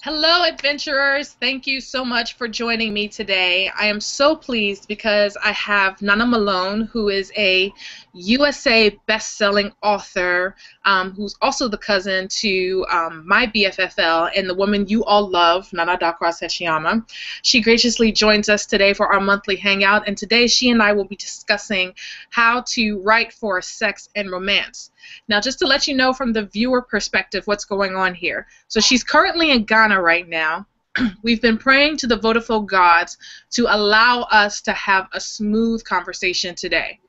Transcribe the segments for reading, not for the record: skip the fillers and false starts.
Hello, adventurers. Thank you so much for joining me today. I am so pleased because I have Nana Malone, who is a USA best-selling author, who's also the cousin to my BFFL and the woman you all love, Nana Sechiyama. She graciously joins us today for our monthly hangout, and today she and I will be discussing how to write for sex and romance. Now, just to let you know from the viewer perspective what's going on here. So she's currently in Ghana right now. We've been praying to the Vodafone gods to allow us to have a smooth conversation today.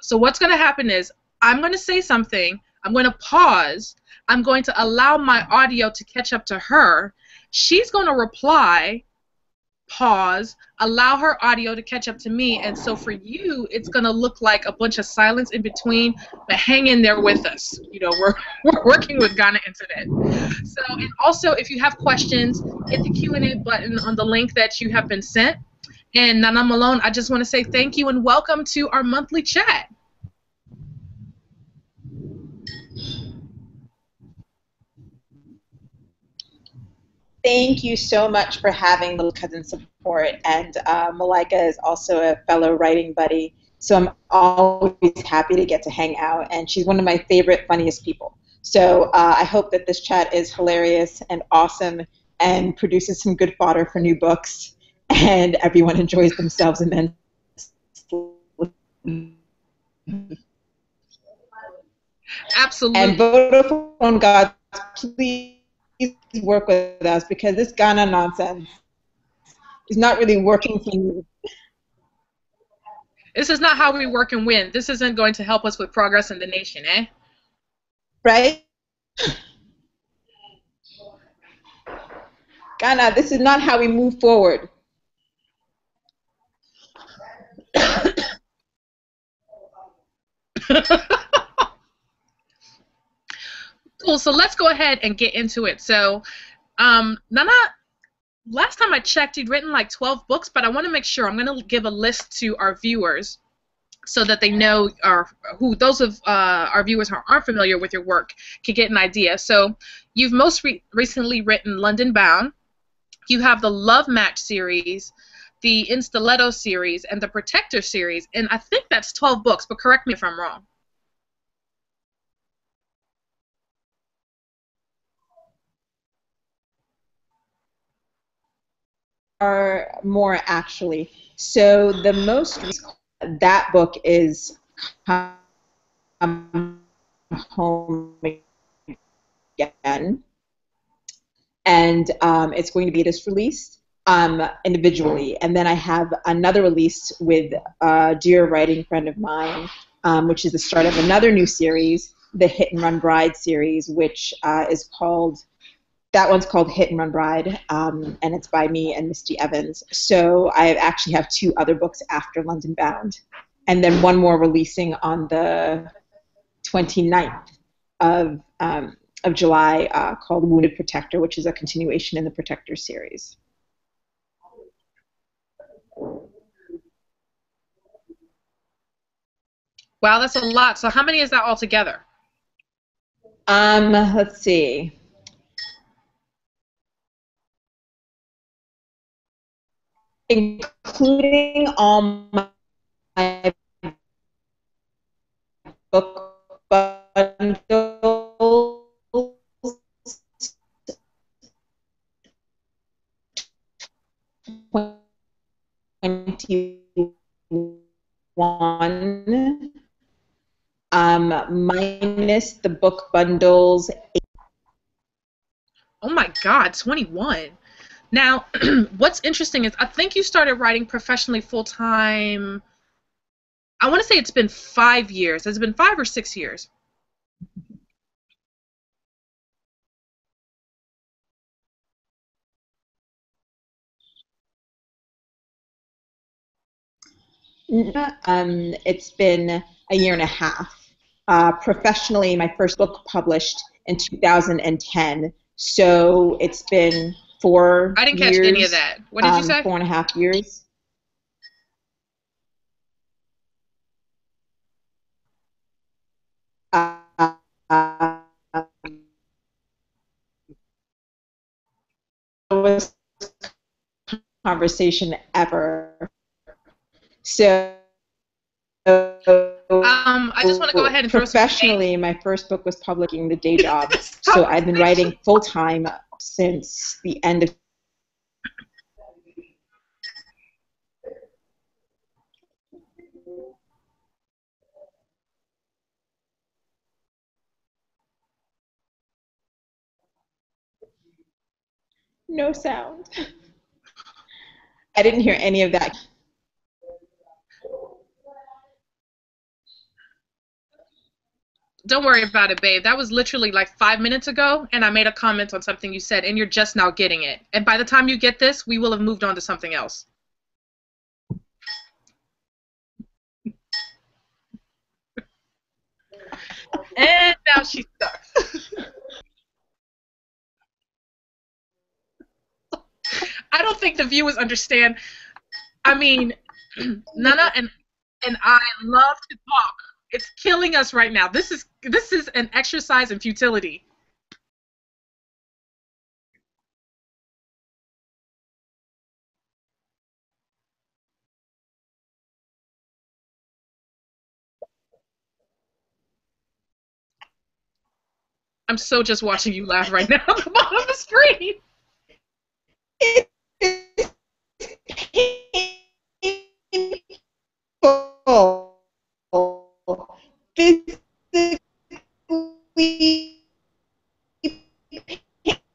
So what's going to happen is I'm going to say something, I'm going to pause, I'm going to allow my audio to catch up to her. She's going to reply, pause, allow her audio to catch up to me, and so for you, it's gonna look like a bunch of silence in between, but hang in there with us. We're working with Ghana Internet. So, and also, if you have questions, hit the Q&A button on the link that you have been sent. And Nana Malone, I just want to say thank you and welcome to our monthly chat. Thank you so much for having Little Cousin support. And Malika is also a fellow writing buddy, so I'm always happy to get to hang out. And she's one of my favorite, funniest people. So I hope that this chat is hilarious and awesome and produces some good fodder for new books, and everyone enjoys themselves immensely. And Absolutely. Vodafone gods, please work with us because this Ghana nonsense is not really working for me. This is not how we work and win. This isn't going to help us with progress in the nation, eh? Right? Ghana, this is not how we move forward. Cool. So let's go ahead and get into it. So, Nana, last time I checked, you'd written like 12 books, but I want to make sure I'm going to give a list to our viewers so that they know, or who those of our viewers who aren't familiar with your work can get an idea. So, you've most recently written London Bound. You have the Love Match series, the In Stiletto series, and the Protector series, and I think that's 12 books, but correct me if I'm wrong. Are more actually. So the most recent, that book is Come Home Again, and it's going to be just released individually. And then I have another release with a dear writing friend of mine, which is the start of another new series, the Hit and Run Bride series, which is called that one's called Hit and Run Bride, and it's by me and Misty Evans. So I actually have two other books after London Bound, and then one more releasing on the 29th of July called Wounded Protector, which is a continuation in the Protector series. Wow, that's a lot. So how many is that altogether? Let's see. Including all my book bundles, 21, minus the book bundles. Oh my God, 21. Now, what's interesting is I think you started writing professionally full time. I want to say it's been 5 years. Has it been 5 or 6 years? It's been a year and a half. Professionally, my first book published in 2010, so it's been I didn't catch any of that. What did you say? 4.5 years. Uh, slowest conversation ever. So I just want to go ahead and throw some shade. professionally, my first book was publishing the day job. So I've been writing full time since the end of. No sound. I didn't hear any of that. Don't worry about it, babe. That was literally like 5 minutes ago, and I made a comment on something you said, and you're just now getting it. And by the time you get this, we will have moved on to something else. And now she's stuck. I don't think the viewers understand. I mean, Nana and I love to talk. It's killing us right now. This is an exercise in futility. I'm so just watching you laugh right now at the bottom of the screen. Physically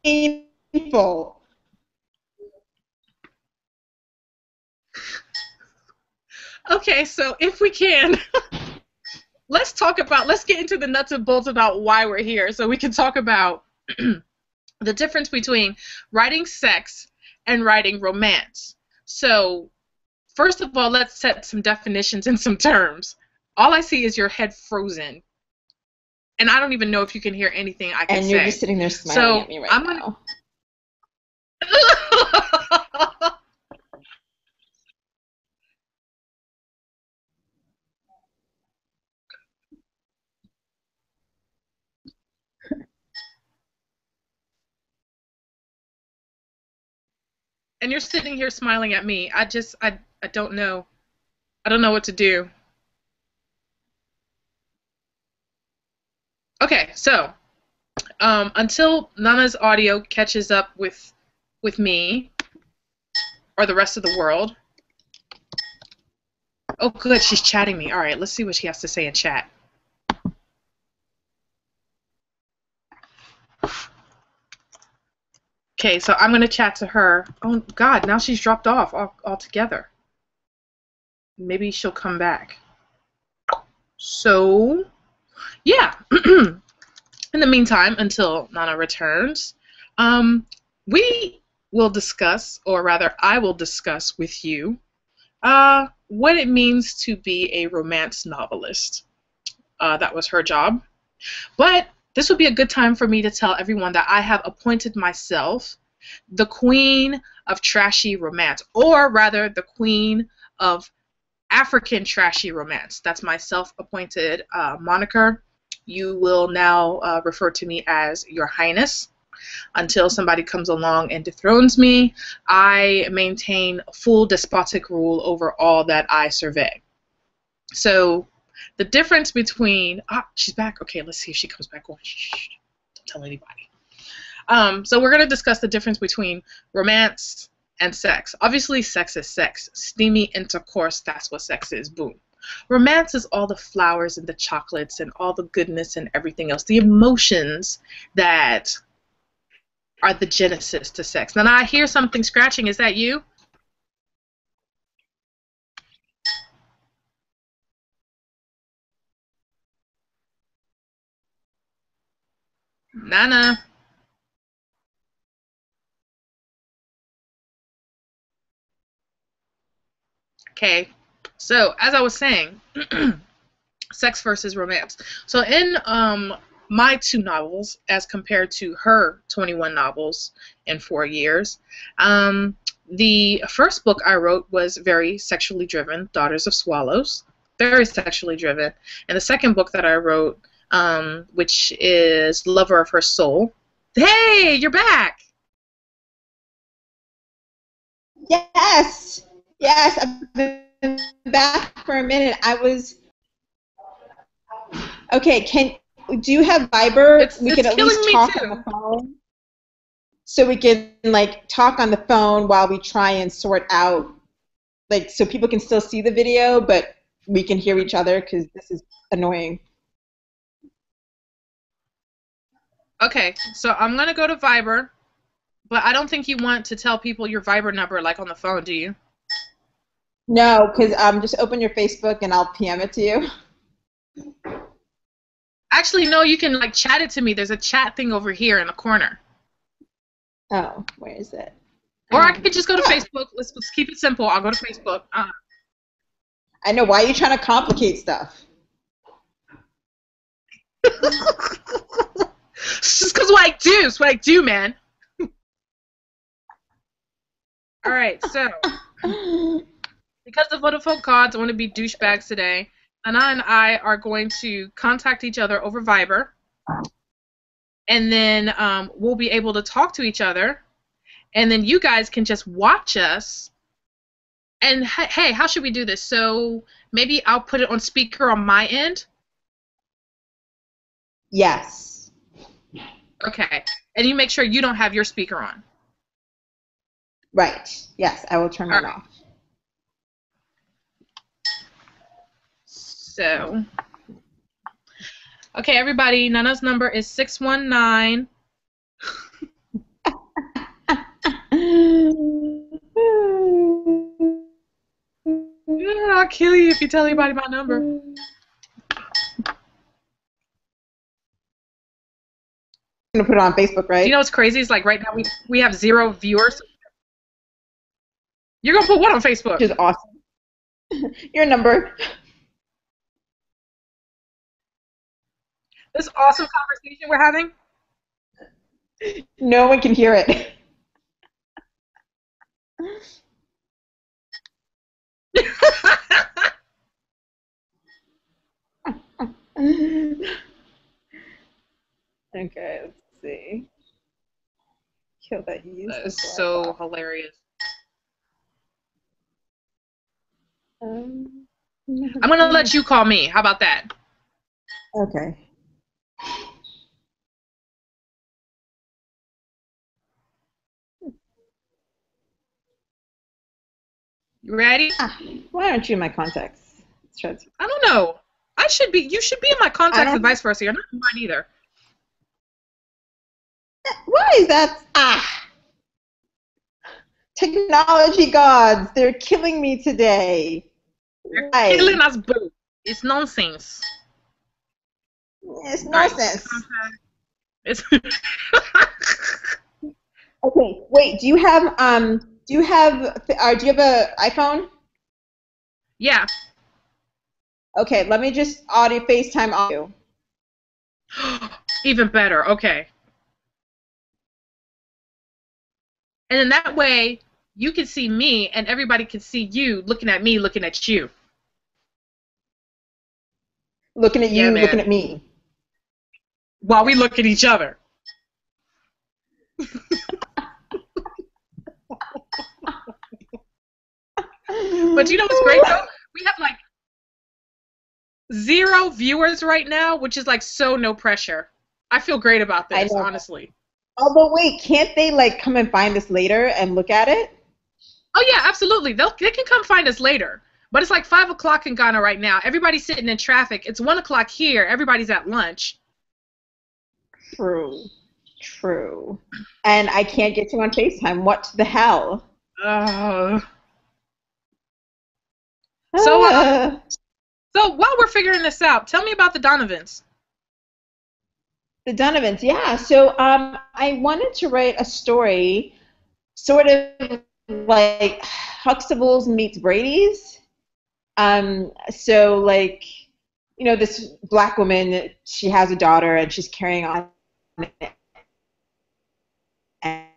painful. Okay, so if we can, let's get into the nuts and bolts about why we're here, so we can talk about the difference between writing sex and writing romance. So, first of all, let's set some definitions and some terms. All I see is your head frozen, and I don't even know if you can hear anything I can say. And you're just sitting there smiling at me right now. And you're sitting here smiling at me. I don't know. I don't know what to do. Okay, so until Nana's audio catches up with me or the rest of the world. Oh, good, she's chatting me. All right, let's see what she has to say in chat. Okay, so I'm going to chat to her. Oh, God, now she's dropped off altogether. Maybe she'll come back. So, yeah. In the meantime, until Nana returns, we will discuss, or rather I will discuss with you, what it means to be a romance novelist. That was her job. But this would be a good time for me to tell everyone that I have appointed myself the queen of trashy romance, or rather the queen of African trashy romance. That's my self-appointed moniker. You will now refer to me as Your Highness. Until somebody comes along and dethrones me, I maintain full despotic rule over all that I survey. So the difference between... she's back. Okay, let's see if she comes back on. Shh, don't tell anybody. So we're going to discuss the difference between romance and sex. Obviously, sex is sex. Steamy intercourse, that's what sex is. Boom. Romance is all the flowers and the chocolates and all the goodness and everything else. The emotions that are the genesis to sex. Now I hear something scratching. Is that you? Nana. Okay. So as I was saying, sex versus romance. So in my 2 novels, as compared to her 21 novels in 4 years, the first book I wrote was very sexually driven, Daughters of Swallows, very sexually driven. And the second book that I wrote, which is Lover of Her Soul. Hey, you're back! Yes. Yes. I've been back for a minute. Okay, do you have Viber? We can It's at least killing me talk on the too. phone. So we can like talk on the phone while we try and sort out, like, so people can still see the video, but we can hear each other because this is annoying. Okay, so I'm gonna go to Viber, but I don't think you want to tell people your Viber number like on the phone, do you? No, because just open your Facebook and I'll PM it to you. Actually, no, you can like chat it to me. There's a chat thing over here in the corner. Oh, where is it? Or I could just go to Facebook. Let's keep it simple. I'll go to Facebook. I know. Why are you trying to complicate stuff? It's just because what I do. It's what I do, man. All right, so because of Vodafone cards, I want to be douchebags today. Nana and I are going to contact each other over Viber, and then we'll be able to talk to each other, and then you guys can just watch us. And hey, how should we do this? So maybe I'll put it on speaker on my end. Yes. Okay, and you make sure you don't have your speaker on. Right. Yes, I will turn that off. So, okay, everybody, Nana's number is 619. Yeah, I'll kill you if you tell anybody my number. I'm gonna put it on Facebook, right? Do you know what's crazy? It's like right now we have 0 viewers. You're gonna put what on Facebook? Which is awesome. Your number. This awesome conversation we're having. No one can hear it. Okay, let's see. Kill that you. That is so hilarious. I'm gonna let you call me. How about that? Okay. You ready? Why aren't you in my contacts? Let's try to... I don't know. You should be in my contacts and vice versa. You're not in mine either. Why is that? Technology gods, they're killing me today. They're killing us both. It's nonsense. It's nonsense. Right. It's Okay, wait, do you have an iPhone? Yeah. Okay, let me just FaceTime audio. Even better. Okay. And then that way, you can see me, and everybody can see you looking at me, looking at you. Looking at you, looking at me. While we look at each other. But you know what's great, though? We have, like, 0 viewers right now, which is, like, so no pressure. I feel great about this, honestly. Although, wait, can't they, like, come and find us later and look at it? Oh, yeah, absolutely. They can come find us later. But it's like 5 o'clock in Ghana right now. Everybody's sitting in traffic. It's 1 o'clock here. Everybody's at lunch. True. And I can't get you on FaceTime. What the hell? So while we're figuring this out, tell me about the Donovans. The Donovans, yeah. So I wanted to write a story, sort of like Huxtables meets Brady's. So like, you know, this black woman, she has a daughter and she's carrying on,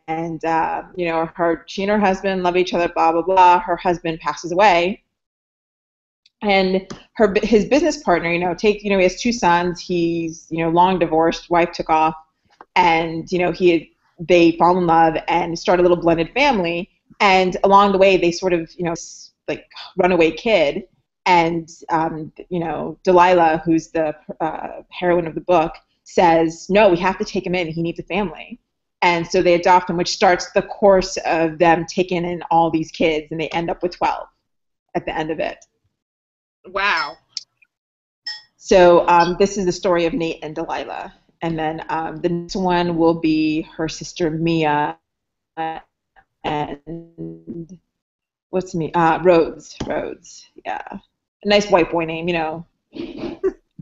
and you know, she and her husband love each other, blah blah blah. Her husband passes away. And his business partner, you know, he has 2 sons. He's, you know, long divorced. Wife took off, and you know, they fall in love and start a little blended family. And along the way, they sort of, like runaway kid. And, Delilah, who's the heroine of the book, says, no, we have to take him in. He needs a family. And so they adopt him, which starts the course of them taking in all these kids, and they end up with 12 at the end of it. Wow. So this is the story of Nate and Delilah. And then the next one will be her sister Mia and what's me? Rhodes. Yeah. A nice white boy name,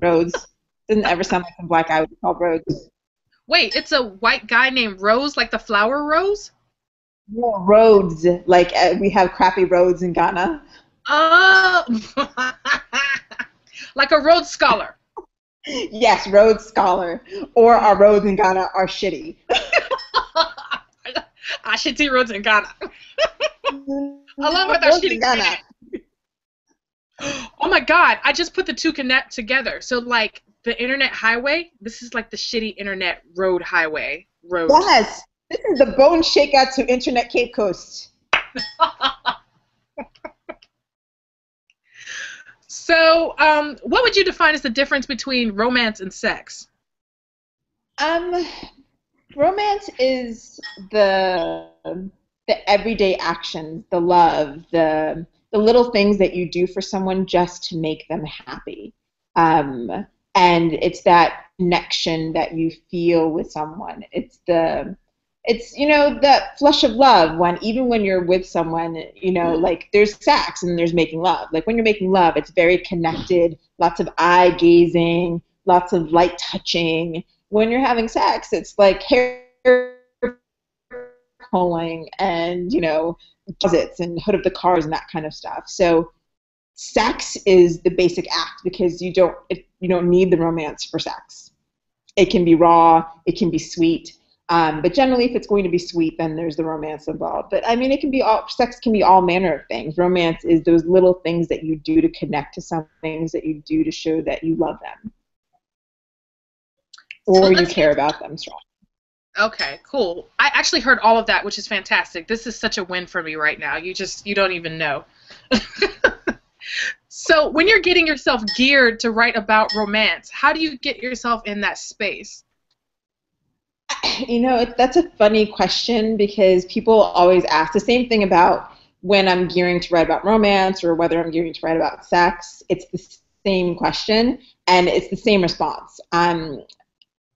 Rhodes. Doesn't ever sound like a black guy would be called Rhodes. Wait, it's a white guy named Rose, like the flower rose? Yeah, Rhodes. Like we have crappy roads in Ghana. Oh, like a Rhodes Scholar. Yes, Rhodes Scholar. Or our roads in Ghana are shitty. I should see roads in Ghana. Along with our shitty Ghana. Oh my God, I just put the two connect together. So like the internet highway, this is like the shitty internet road highway. Road. Yes, this is the bone shakeout to internet Cape Coast. So, what would you define as the difference between romance and sex? Romance is the everyday actions, the love, the little things that you do for someone just to make them happy. And it's that connection that you feel with someone. It's that flush of love even when you're with someone, like there's sex and there's making love. Like when you're making love, it's very connected, lots of eye gazing, lots of light touching. When you're having sex, it's like hair pulling and, closets and hood of the cars and that kind of stuff. So sex is the basic act because you don't need the romance for sex. It can be raw, it can be sweet. But generally, if it's going to be sweet, then there's the romance involved. But I mean, sex can be all manner of things. Romance is those little things that you do to connect to some things that you do to show that you love them. Or you care about them strongly. Okay, cool. I actually heard all of that, which is fantastic. This is such a win for me right now. You don't even know. So when you're getting yourself geared to write about romance, how do you get yourself in that space? That's a funny question because people always ask the same thing about when I'm gearing to write about romance or whether I'm gearing to write about sex. It's the same question and it's the same response.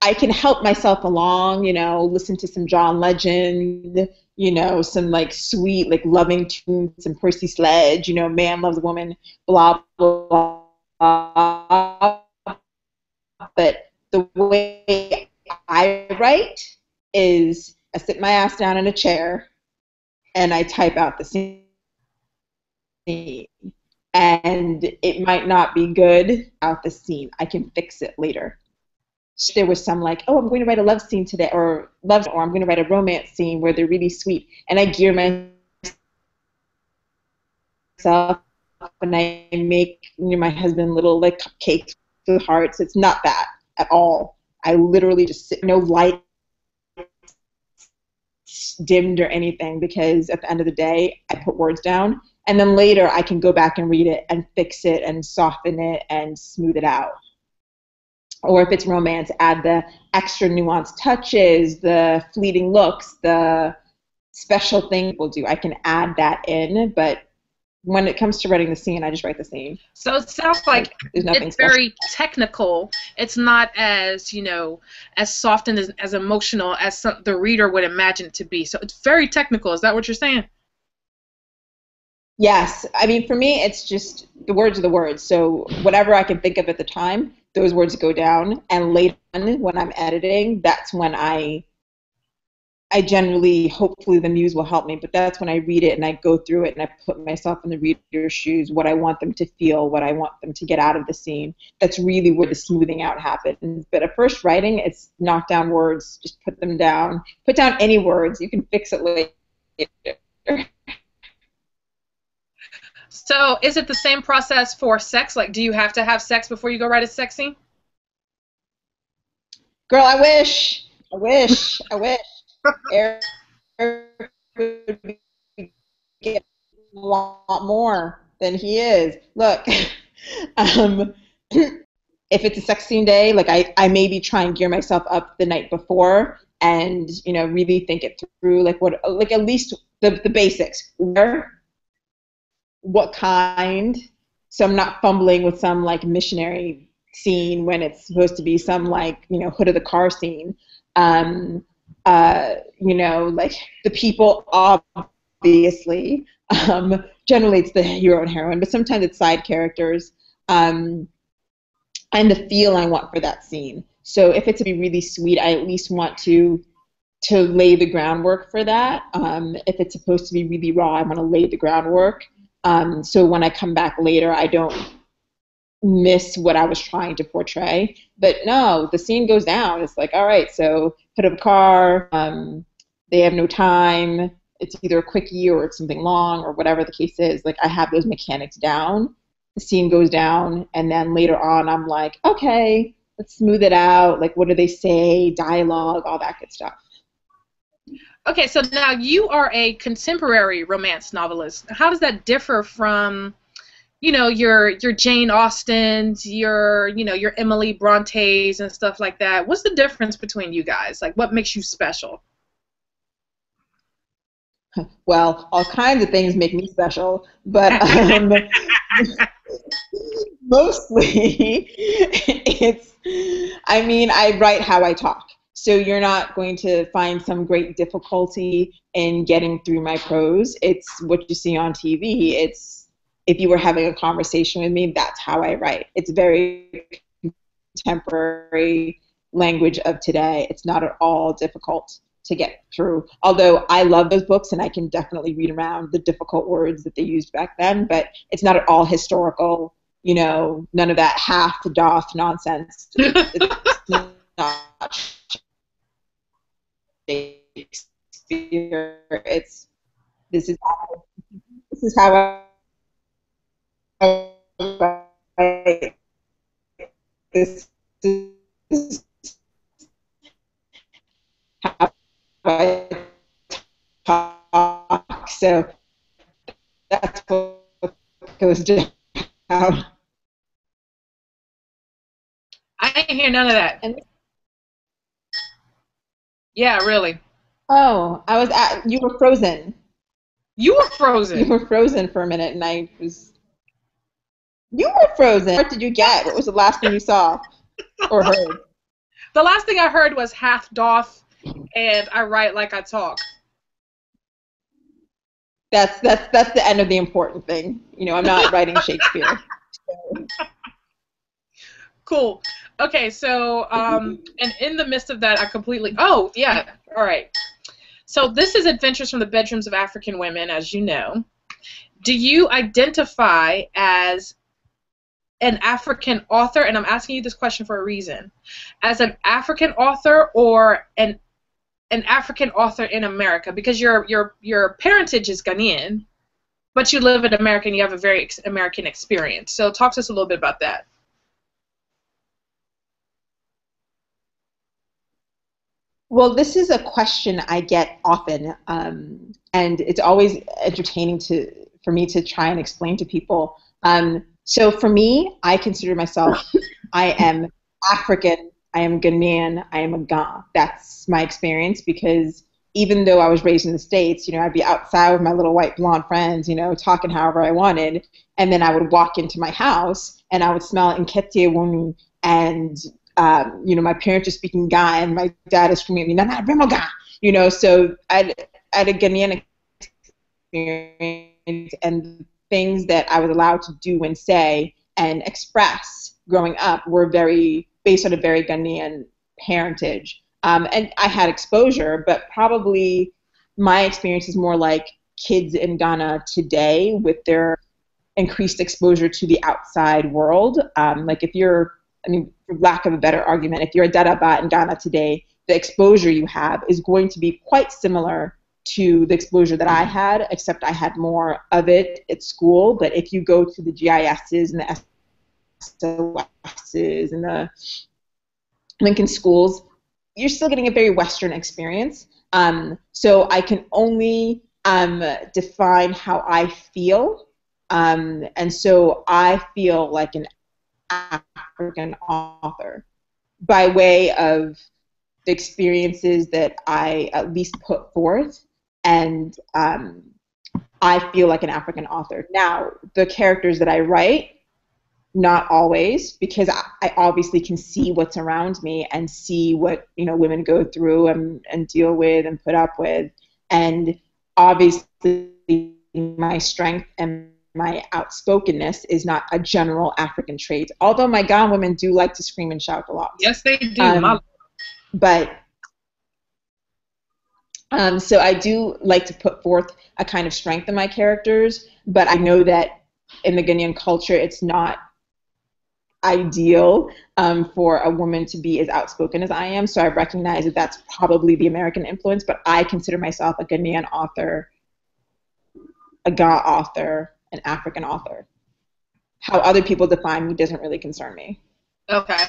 I can help myself along, listen to some John Legend, some like sweet, like loving tunes, some Percy Sledge, man loves a woman, blah, blah, blah. But the way I write is I sit my ass down in a chair and I type out the scene. And it might not be good out the scene. I can fix it later. There was some like, oh, I'm going to write a love scene today, or I'm going to write a romance scene where they're really sweet, and I gear myself and I make my husband little like cupcakes with hearts. It's not that at all. I literally just sit, no light dimmed or anything, because at the end of the day, I put words down, and then later I can go back and read it and fix it and soften it and smooth it out. Or if it's romance, add the extra nuanced touches, the fleeting looks, the special thing people do. I can add that in, but when it comes to writing the scene, I just write the scene. So it sounds like it's special. Very technical. It's not as, as soft and as emotional as the reader would imagine it to be. So it's very technical. Is that what you're saying? Yes. I mean, for me, it's just the words are the words. So whatever I can think of at the time, those words go down. And later on, when I'm editing, that's when I generally, hopefully the muse will help me, but that's when I read it and I go through it and I put myself in the reader's shoes, what I want them to feel, what I want them to get out of the scene. That's really where the smoothing out happens. But at first writing, it's knock down words, just put them down. Put down any words. You can fix it later. So is it the same process for sex? Like, do you have to have sex before you go write a sex scene? Girl, I wish. Eric would be it a lot more than he is. Look, um, if it's a sex scene day, like I maybe try and gear myself up the night before and, you know, really think it through, like what, like at least the basics. Where, what kind, so I'm not fumbling with some like missionary scene when it's supposed to be some like, you know, hood of the car scene. You know, like the people obviously, generally it's the hero and heroine, but sometimes it's side characters. And the feel I want for that scene. So if it's to be really sweet, I at least want to lay the groundwork for that. If it's supposed to be really raw, I want to lay the groundwork. So when I come back later, I don't miss what I was trying to portray. But no, the scene goes down. It's like, all right, so put up a car. They have no time. It's either a quickie or it's something long or whatever the case is. Like I have those mechanics down. The scene goes down, and then later on I'm like, okay, let's smooth it out. Like, what do they say? Dialogue, all that good stuff. Okay, so now you are a contemporary romance novelist. How does that differ from, you know, your Jane Austens, your Emily Brontes and stuff like that? What's the difference between you guys? Like, what makes you special? Well, all kinds of things make me special, but mostly it's, I mean, I write how I talk. So you're not going to find some great difficulty in getting through my prose. It's what you see on TV. It's, if you were having a conversation with me, that's how I write. It's very contemporary language of today. It's not at all difficult to get through. Although I love those books and I can definitely read around the difficult words that they used back then, but it's not at all historical, you know, none of that half doth nonsense. It's not Shakespeare. It's, this is how I write. This is how I talk. So that's what goes down. I didn't hear none of that. Yeah, really. Oh, I was at, you were frozen. You were frozen. You were frozen for a minute, and I was, you were frozen. What did you get? What was the last thing you saw or heard? The last thing I heard was half doth, and I write like I talk. That's the end of the important thing. You know, I'm not writing Shakespeare. So. Cool. Okay, so and in the midst of that, I completely. Oh yeah. All right. So this is Adventures from the Bedrooms of African Women, as you know. Do you identify as an African author? And I'm asking you this question for a reason. As an African author or an African author in America? Because your parentage is Ghanaian, but you live in America and you have a very American experience. So talk to us a little bit about that. Well, this is a question I get often, and it's always entertaining for me to try and explain to people. So for me, I consider myself, I am African, I am Ghanaian, I am a Ga. That's my experience, because even though I was raised in the States, you know, I'd be outside with my little white blonde friends, you know, talking however I wanted, and then I would walk into my house and I would smell Nkete Wonu, and you know, my parents are speaking Ga, and my dad is screaming at me, Nana Ga, you know, so I had a Ghanaian experience, and things that I was allowed to do and say and express growing up were very based on a very Ghanaian parentage. And I had exposure, but probably my experience is more like kids in Ghana today with their increased exposure to the outside world. Like if you're, I mean, for lack of a better argument, if you're a Daraba in Ghana today, the exposure you have is going to be quite similar to the exposure that I had, except I had more of it at school. But if you go to the GISs and the SOSs and the Lincoln schools, you're still getting a very Western experience. So I can only define how I feel. And so I feel like an African author by way of the experiences that I at least put forth, and I feel like an African author. Now, the characters that I write, not always, because I obviously can see what's around me and see what, you know, women go through and deal with and put up with. And obviously my strength and my outspokenness is not a general African trait, although my Ghana women do like to scream and shout a lot. Yes, they do. But so I do like to put forth a kind of strength in my characters, but I know that in the Ghanaian culture, it's not ideal for a woman to be as outspoken as I am. So I recognize that that's probably the American influence, but I consider myself a Ghanaian author, a Ga author, an African author. How other people define me doesn't really concern me. Okay.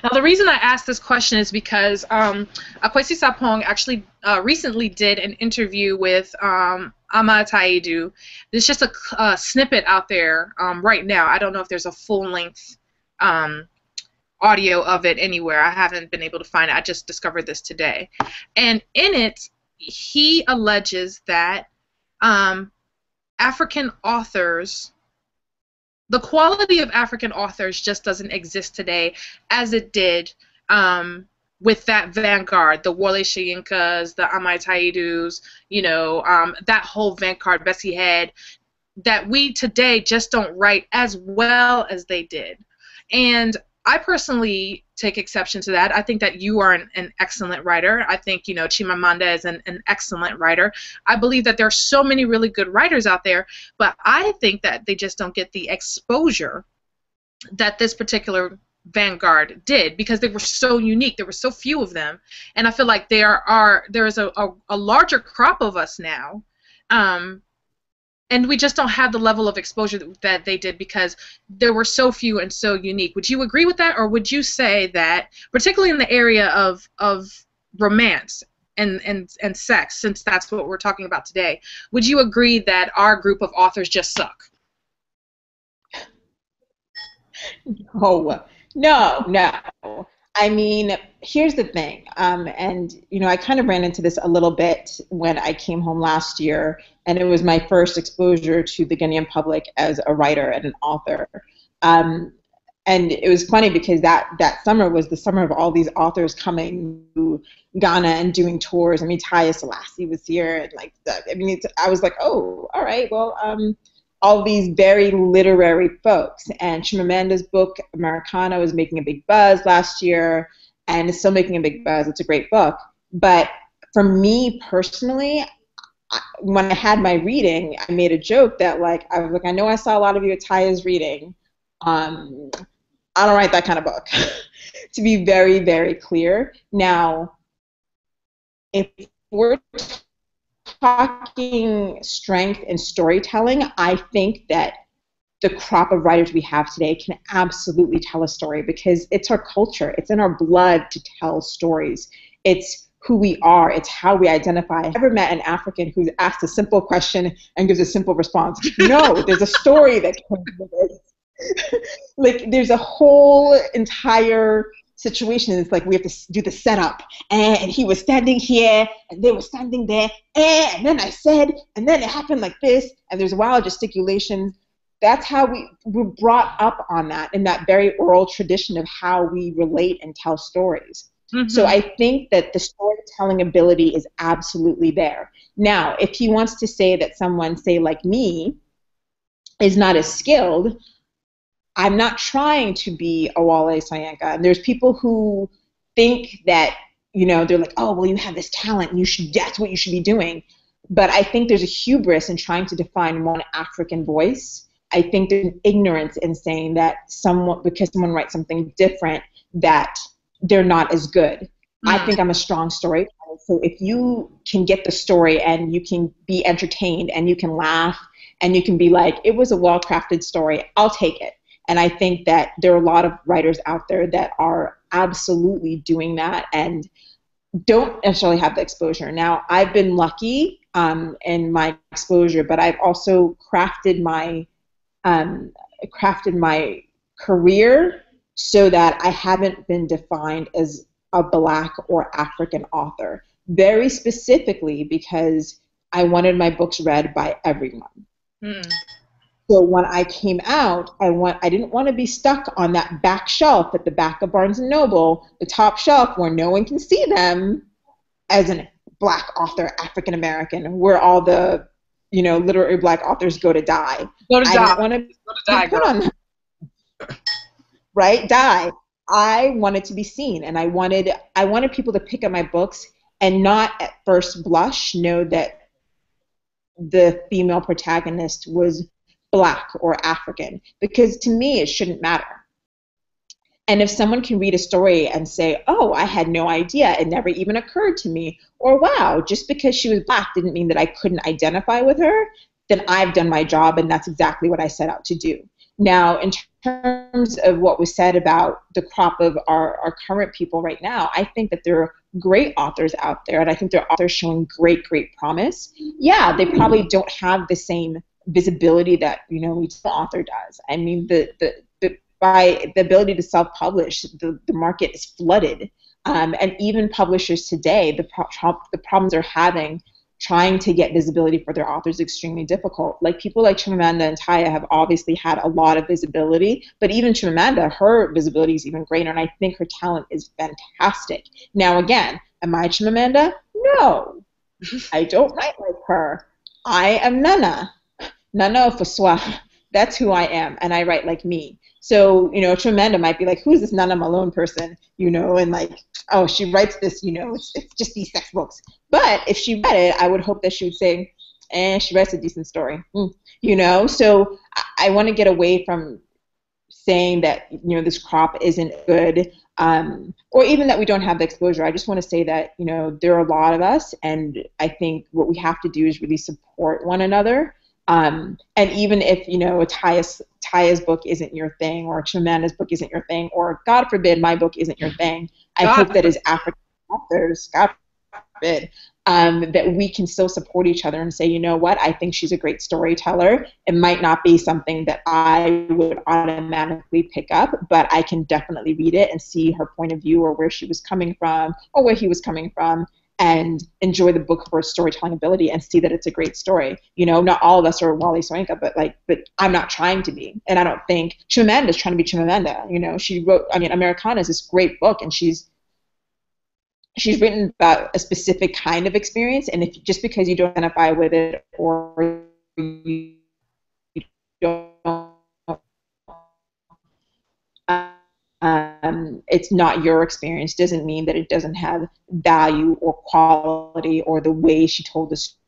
Now, the reason I asked this question is because Akwesi Sapong actually recently did an interview with Ama Taidu. There's just a snippet out there right now. I don't know if there's a full-length audio of it anywhere. I haven't been able to find it. I just discovered this today. And in it, he alleges that African authors, the quality of African authors just doesn't exist today as it did with that vanguard, the Wole Soyinkas, the Amai Taidus, you know, that whole vanguard, Bessie Head, that we today just don't write as well as they did. And I personally take exception to that. I think that you are an excellent writer. I think, you know, Chimamanda is an excellent writer. I believe that there are so many really good writers out there, but I think that they just don't get the exposure that this particular vanguard did because they were so unique. There were so few of them. And I feel like there is a larger crop of us now. And we just don't have the level of exposure that they did because there were so few and so unique. Would you agree with that, or would you say that, particularly in the area of romance and sex, since that's what we're talking about today, would you agree that our group of authors just suck? No. I mean, here's the thing, and you know, I kind of ran into this a little bit when I came home last year, and it was my first exposure to the Ghanaian public as a writer and an author. And it was funny because that summer was the summer of all these authors coming to Ghana and doing tours. I mean, Taya Selassie was here, and like, I was like, oh, all right, well, all these very literary folks. And Chimamanda's book, Americana, was making a big buzz last year, and it's still making a big buzz. It's a great book. But for me personally, when I had my reading, I made a joke that, like, I was like, I know I saw a lot of you at Taya's reading. I don't write that kind of book, to be very, very clear. Now, if we're talking strength in storytelling, I think that the crop of writers we have today can absolutely tell a story because it's our culture. It's in our blood to tell stories. It's who we are. It's how we identify. I've never met an African who's asked a simple question and gives a simple response. No, there's a story that comes with it. Like, there's a whole entire situation. It's like we have to do the setup, and he was standing here and they were standing there, and then I said, and then it happened like this, and there's wild gesticulations. That's how we were brought up on that, in that very oral tradition of how we relate and tell stories. Mm-hmm. So I think that the storytelling ability is absolutely there. Now, if he wants to say that someone, say like me, is not as skilled, I'm not trying to be a Wole Soyinka. And there's people who think that, you know, they're like, oh, well, you have this talent, and that's what you should be doing. But I think there's a hubris in trying to define one African voice. I think there's an ignorance in saying that because someone writes something different, that they're not as good. Mm-hmm. I think I'm a strong storyteller. So if you can get the story and you can be entertained and you can laugh and you can be like, it was a well-crafted story, I'll take it. And I think that there are a lot of writers out there that are absolutely doing that. And don't necessarily have the exposure. Now, I've been lucky in my exposure, but I've also crafted my career so that I haven't been defined as a Black or African author, very specifically because I wanted my books read by everyone. Mm. So when I came out, I didn't want to be stuck on that back shelf at the back of Barnes & Noble, the top shelf where no one can see them, as a Black author, African American, where all the literary Black authors go to die. Go to die. I didn't want to be put on that. Right? Die. I wanted to be seen, and I wanted people to pick up my books and not at first blush know that the female protagonist was Black or African, because to me it shouldn't matter. And if someone can read a story and say, oh, I had no idea, it never even occurred to me, or wow, just because she was Black didn't mean that I couldn't identify with her, then I've done my job, and that's exactly what I set out to do. Now, in terms of what was said about the crop of our current people right now, I think that there are great authors out there, and I think there are authors showing great, great promise. Yeah, they probably don't have the same visibility that each author does. I mean, by the ability to self-publish, the market is flooded, and even publishers today, the problems they're having trying to get visibility for their authors is extremely difficult. Like people like Chimamanda and Taya have obviously had a lot of visibility, but even Chimamanda, her visibility is even greater, and I think her talent is fantastic. Now again, am I Chimamanda? No, I don't write like her. I am Nana for soi. That's who I am, and I write like me. So, Chimamanda might be like, who's this Nana Malone person, and like, oh, she writes this, it's just these sex books. But if she read it, I would hope that she would say, she writes a decent story, So I want to get away from saying that, this crop isn't good, or even that we don't have the exposure. I just want to say that, there are a lot of us, and I think what we have to do is really support one another. And even if, Taya's book isn't your thing, or Chimamanda's book isn't your thing, or God forbid my book isn't your thing, I hope that as African authors, God forbid, that we can still support each other and say, you know what, I think she's a great storyteller. It might not be something that I would automatically pick up, but I can definitely read it and see her point of view, or where she was coming from, or where he was coming from, and enjoy the book for its storytelling ability and see that it's a great story. Not all of us are Wally Soyinka, but I'm not trying to be. And I don't think Chimamanda's trying to be Chimamanda. She wrote, Americana is this great book, and she's written about a specific kind of experience, and if just because you don't identify with it, or you don't it's not your experience, doesn't mean that it doesn't have value or quality, or the way she told the story.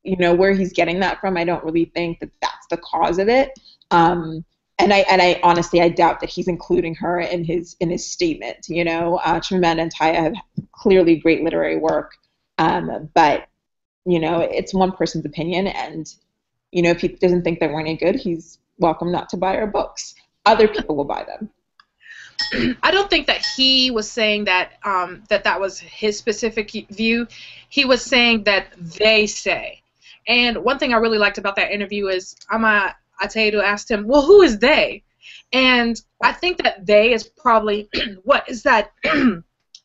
Where he's getting that from, I don't really think that that's the cause of it. And I honestly, I doubt that he's including her in his statement. Chimamanda and Taya have clearly great literary work, but it's one person's opinion, and if he doesn't think that we're any good, he's welcome not to buy our books. Other people will buy them. I don't think that he was saying that that was his specific view. He was saying that they say. And one thing I really liked about that interview is Atedo asked him, well, who is they? And I think that they is probably what is that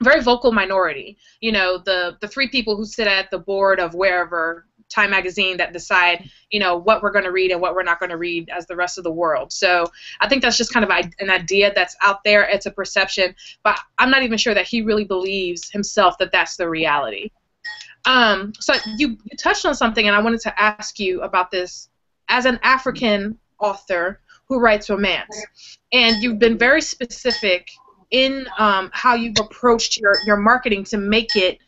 very vocal minority. The three people who sit at the board of wherever, Time Magazine, that decide, what we're going to read and what we're not going to read as the rest of the world. So I think that's just kind of an idea that's out there. It's a perception, but I'm not even sure that he really believes himself that that's the reality. So you touched on something, and I wanted to ask you about this. As an African author who writes romance, and you've been very specific in how you've approached your marketing to make it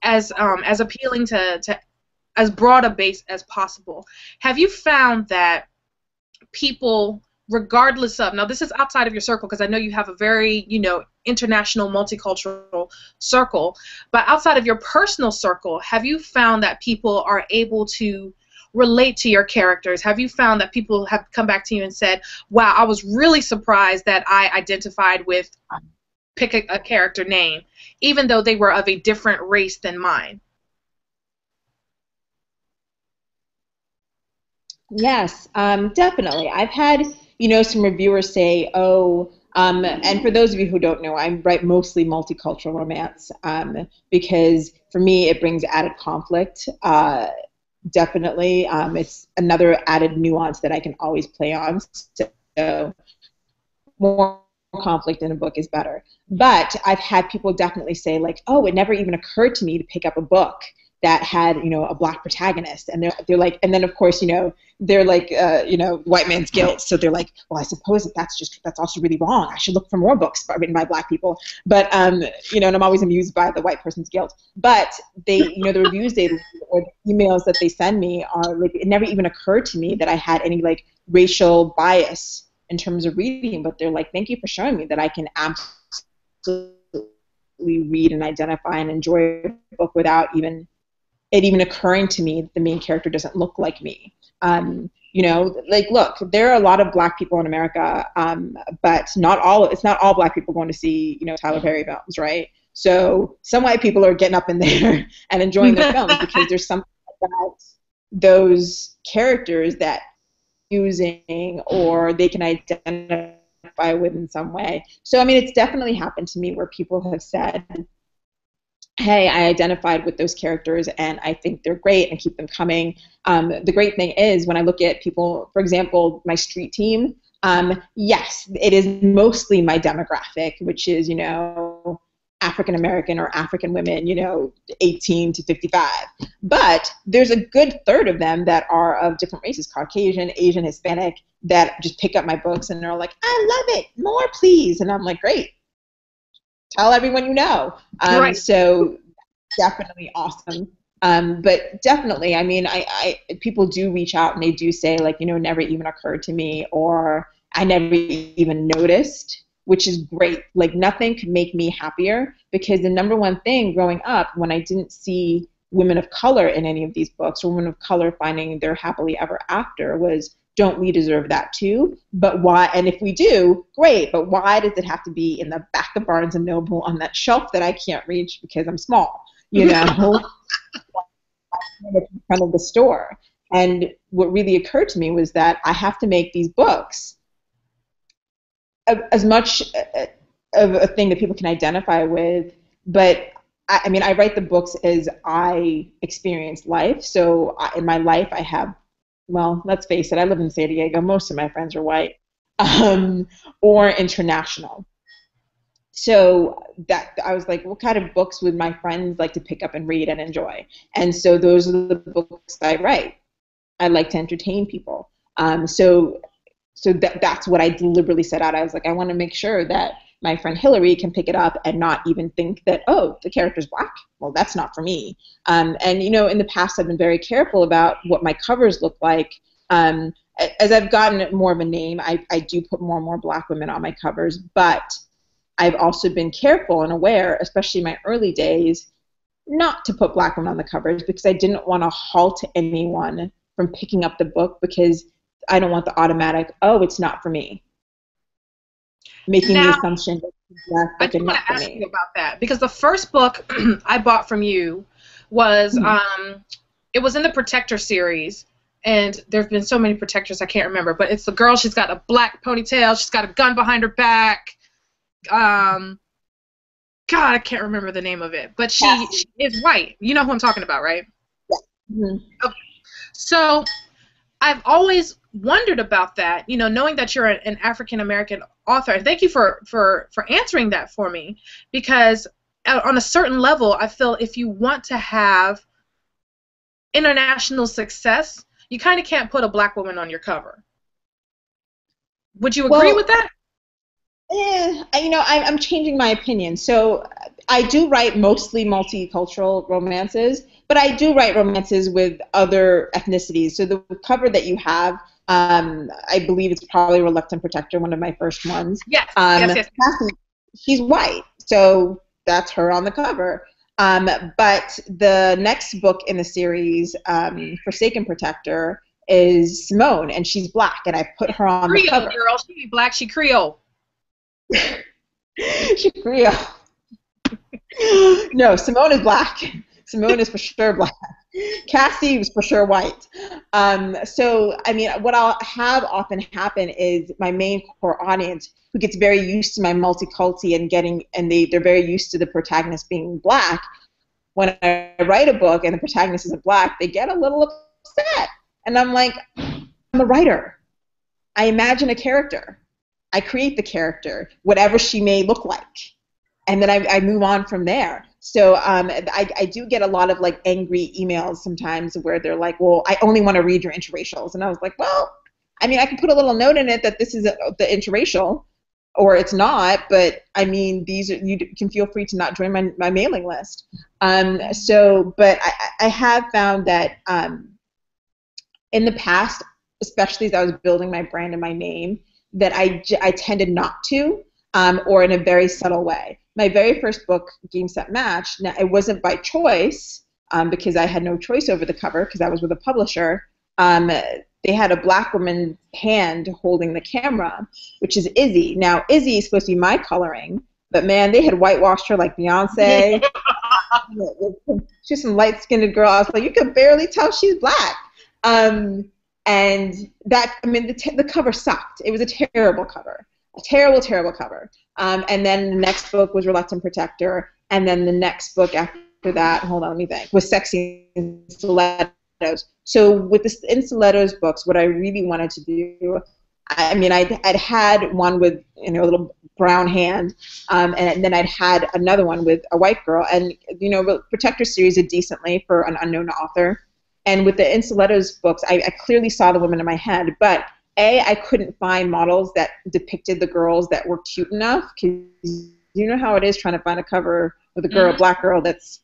as appealing to as broad a base as possible. Have you found that people, regardless of, now this is outside of your circle because I know you have a very, international multicultural circle, but outside of your personal circle, have you found that people are able to relate to your characters? Have you found that people have come back to you and said, wow, I was really surprised that I identified with pick a character name, even though they were of a different race than mine. Yes, definitely. I've had, some reviewers say, oh, and for those of you who don't know, I write mostly multicultural romance, because for me it brings added conflict. Definitely, it's another added nuance that I can always play on. So more conflict in a book is better. But I've had people definitely say like, oh, it never even occurred to me to pick up a book that had, a black protagonist. And they're like, and then of course, they're like, white man's guilt. So they're like, well, I suppose that's also really wrong. I should look for more books written by black people. But, and I'm always amused by the white person's guilt. But they, the reviews they leave or the emails that they send me are like, it never even occurred to me that I had any like racial bias in terms of reading, but they're like, thank you for showing me that I can absolutely read and identify and enjoy a book without it even occurring to me that the main character doesn't look like me. Like, look, there are a lot of black people in America, but it's not all black people going to see, Tyler Perry films, right? So some white people are getting up in there and enjoying their films because there's something about those characters that using or they can identify with in some way. So, I mean, it's definitely happened to me where people have said, hey, I identified with those characters and I think they're great and keep them coming. The great thing is when I look at people, for example, my street team, yes, it is mostly my demographic, which is, African American or African women, 18 to 55. But there's a good third of them that are of different races, Caucasian, Asian, Hispanic, that just pick up my books and they're like, I love it, more please. And I'm like, great. Tell everyone you know. Right. So definitely awesome. But definitely, I mean, I people do reach out and they do say like, never even occurred to me or I never even noticed, which is great. Like nothing could make me happier because the number one thing growing up when I didn't see women of color in any of these books or women of color finding their happily ever after was, don't we deserve that too? But why? And if we do, great. But why does it have to be in the back of Barnes and Noble on that shelf that I can't reach because I'm small? In front of the store. And what really occurred to me was that I have to make these books as much of a thing that people can identify with. But I mean, I write the books as I experience life. So in my life, I have. Well, let's face it, I live in San Diego. Most of my friends are white or international. So that I was like, what kind of books would my friends like to pick up and read and enjoy? And so those are the books I write. I like to entertain people. So that's what I deliberately set out. I was like, I want to make sure that my friend Hillary can pick it up and not even think that, oh, the character's black. Well, that's not for me. And, in the past, I've been very careful about what my covers look like. As I've gotten more of a name, I do put more and more black women on my covers. But I've also been careful and aware, especially in my early days, not to put black women on the covers because I didn't want to halt anyone from picking up the book because I don't want the automatic, oh, it's not for me. Making the assumption that I do want to ask you about that because the first book I bought from you was it was in the Protector series, and there have been so many Protectors I can't remember, but it's the girl. She's got a black ponytail. She's got a gun behind her back. God, I can't remember the name of it, but she is white. You know who I'm talking about, right? Yeah. Mm-hmm. Okay. So I've always wondered about that, knowing that you're an African-American author. And thank you for answering that for me, because on a certain level, I feel if you want to have international success, you kind of can't put a black woman on your cover. Would you agree with that? I'm changing my opinion. So I do write mostly multicultural romances, but I do write romances with other ethnicities. So the cover that you have, I believe it's probably Reluctant Protector, one of my first ones. Yes, yes. She's white, so that's her on the cover. But the next book in the series, Forsaken Protector, is Simone, and she's black, and I put her on the cover. Girl, she be black, she Creole. She's Creole. No, Simone is black. Simone is for sure black. Cassie was for sure white. So, I mean, what I'll have often happen is my main core audience, who gets very used to my multiculti and they're very used to the protagonist being black. When I write a book and the protagonist isn't black, they get a little upset. And I'm like, I'm a writer. I imagine a character. I create the character, whatever she may look like. And then I move on from there. So I do get a lot of like angry emails sometimes where they're like, well, I only want to read your interracials. And I was like, well, I mean, I can put a little note in it that this is the interracial, or it's not, but I mean, you can feel free to not join my mailing list. But I have found that in the past, especially as I was building my brand and my name, that I tended not to, or in a very subtle way. My very first book, Game, Set, Match, now it wasn't by choice, because I had no choice over the cover because I was with a publisher. They had a black woman's hand holding the camera, which is Izzy. Now, Izzy is supposed to be my coloring, but man, they had whitewashed her like Beyonce. She's some light-skinned girl. I was like, you could barely tell she's black. And that, I mean, the cover sucked. It was a terrible cover. A terrible, terrible cover. And then the next book was Reluctant Protector, and then the next book after that, hold on, let me think, was Sexy in Stilettos. So with the in Stilettos books, what I really wanted to do, I mean, I'd had one with, you know, a little brown hand, and then I'd had another one with a white girl, and, you know, the Protector series did decently for an unknown author. And with the in Stilettos books, I clearly saw the woman in my head, but I couldn't find models that depicted the girls that were cute enough, because you know how it is trying to find a cover with a girl, a black girl that's,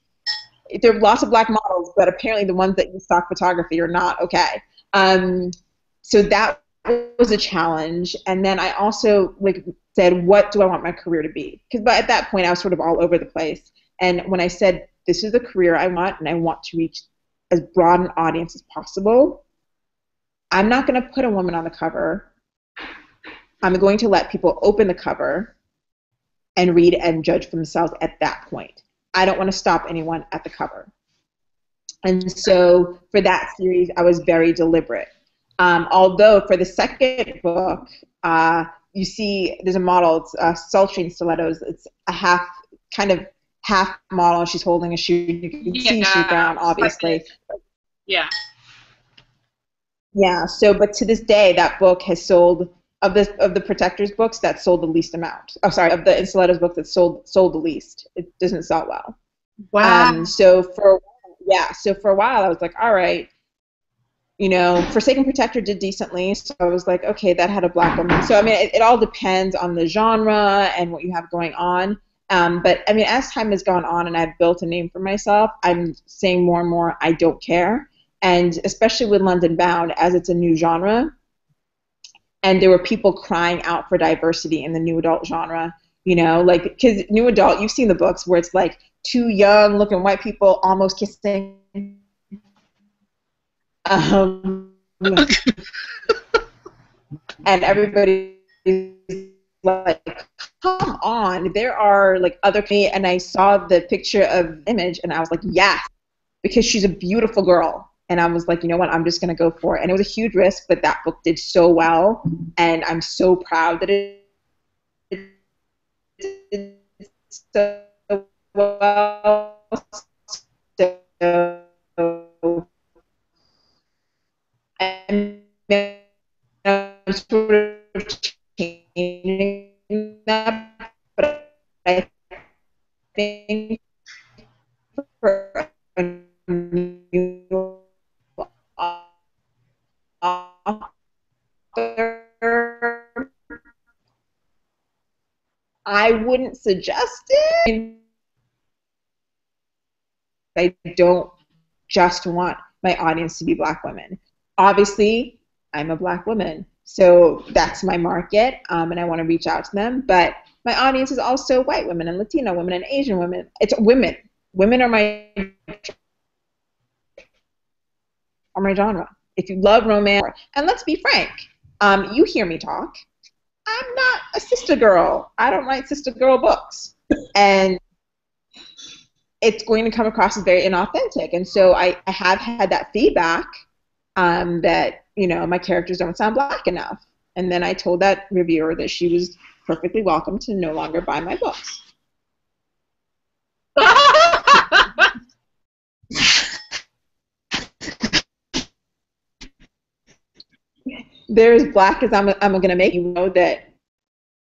there are lots of black models, but apparently the ones that use stock photography are not okay. So that was a challenge. And then I also said, what do I want my career to be? Because at that point I was sort of all over the place. And when I said, this is the career I want, and I want to reach as broad an audience as possible, I'm not going to put a woman on the cover. I'm going to let people open the cover and read and judge for themselves at that point. I don't want to stop anyone at the cover. And so for that series, I was very deliberate. Although for the second book, you see there's a model, it's Sultry in Stilettos. It's a half model. She's holding a shoe. You can see she's brown, obviously. Yeah. Yeah, so, but to this day, that book has sold, of the Protectors books, that sold the least amount. Oh, sorry, of the in Stilettos books, that sold the least. It doesn't sell well. Wow. So for a while, I was like, all right, you know, Forsaken Protector did decently, so I was like, okay, that had a black woman. So, I mean, it all depends on the genre and what you have going on. But, I mean, as time has gone on and I've built a name for myself, I'm saying more and more, I don't care. And especially with London Bound, as it's a new genre, and there were people crying out for diversity in the new adult genre, you know, like, because new adult, you've seen the books where it's like two young-looking white people almost kissing. And everybody's like, come on, there are like other, and I saw the picture of Image, and I was like, yes, because she's a beautiful girl. And I was like, you know what, I'm just going to go for it. And it was a huge risk, but that book did so well. And I'm so proud that it did so well. So I'm sort of changing that, but I think for a new author, I wouldn't suggest it. I don't just want my audience to be black women. Obviously, I'm a black woman, so that's my market, and I want to reach out to them. But my audience is also white women and Latino women and Asian women. It's women. Women are my genre. If you love romance, and let's be frank, you hear me talk. I'm not a sister girl. I don't write sister girl books. And it's going to come across as very inauthentic. And so I have had that feedback that, you know, my characters don't sound black enough. And then I told that reviewer that she was perfectly welcome to no longer buy my books. They're as black as I'm going to make you know that.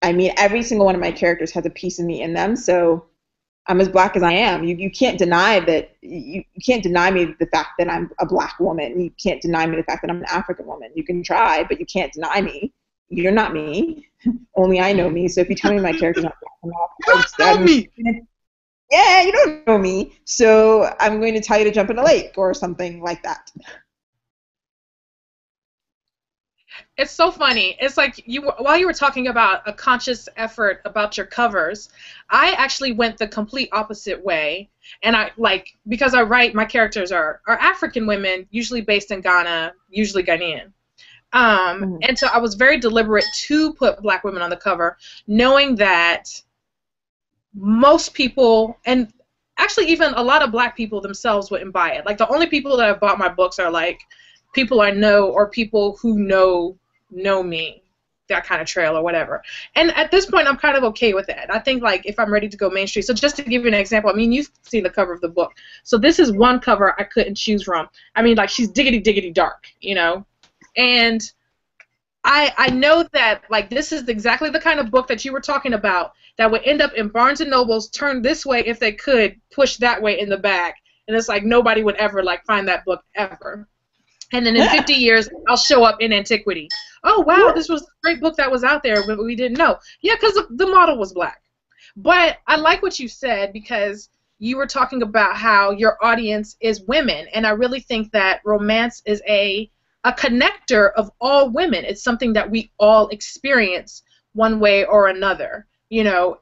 I mean, every single one of my characters has a piece of me in them, so I'm as black as I am. You can't deny that. You can't deny me the fact that I'm a black woman. You can't deny me the fact that I'm an African woman. You can try, but you can't deny me. You're not me. Only I know me. So if you tell me my character's not black enough, yeah, you don't know me. So I'm going to tell you to jump in a lake or something like that. It's so funny. It's like while you were talking about a conscious effort about your covers, I actually went the complete opposite way. And because I write, my characters are African women, usually based in Ghana, usually Ghanaian. And so I was very deliberate to put black women on the cover, knowing that most people, and actually even a lot of black people themselves, wouldn't buy it. Like, the only people that have bought my books are like people I know or people who know me, that kind of trail or whatever. And at this point, I'm kind of okay with that. I think, like, if I'm ready to go mainstream. So just to give you an example, I mean, you've seen the cover of the book. So this is one cover I couldn't choose from. I mean, like, she's diggity dark, you know? And I know that, like, this is exactly the kind of book that you were talking about that would end up in Barnes & Noble's, turn this way if they could, push that way in the back. And it's like nobody would ever, like, find that book ever. And then in 50 years, I'll show up in antiquity. Oh, wow, this was a great book that was out there, but we didn't know. Yeah, because the model was black. But I like what you said, because you were talking about how your audience is women. And I really think that romance is a connector of all women. It's something that we all experience one way or another. You know,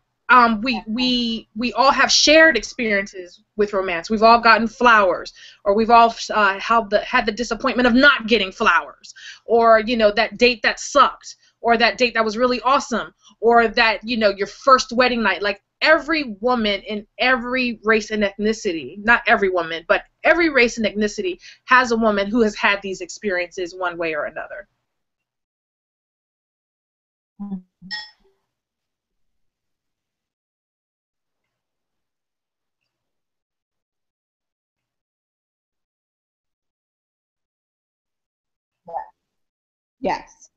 we all have shared experiences with romance. We've all gotten flowers, or we've all had the disappointment of not getting flowers, or, you know, that date that sucked, or that date that was really awesome, or that, you know, your first wedding night. Like, every woman in every race and ethnicity, not every woman, but every race and ethnicity has a woman who has had these experiences one way or another. Yes.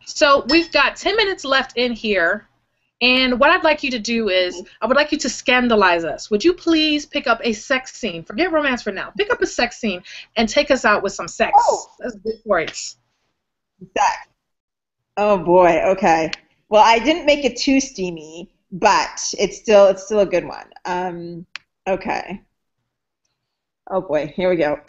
So we've got 10 minutes left in here. And what I'd like you to do is, I would like you to scandalize us. Would you please pick up a sex scene? Forget romance for now. Pick up a sex scene and take us out with some sex. Oh. That's good for it. Sex. Oh boy. Okay. Well, I didn't make it too steamy, but it's still a good one. Okay. Oh boy. Here we go.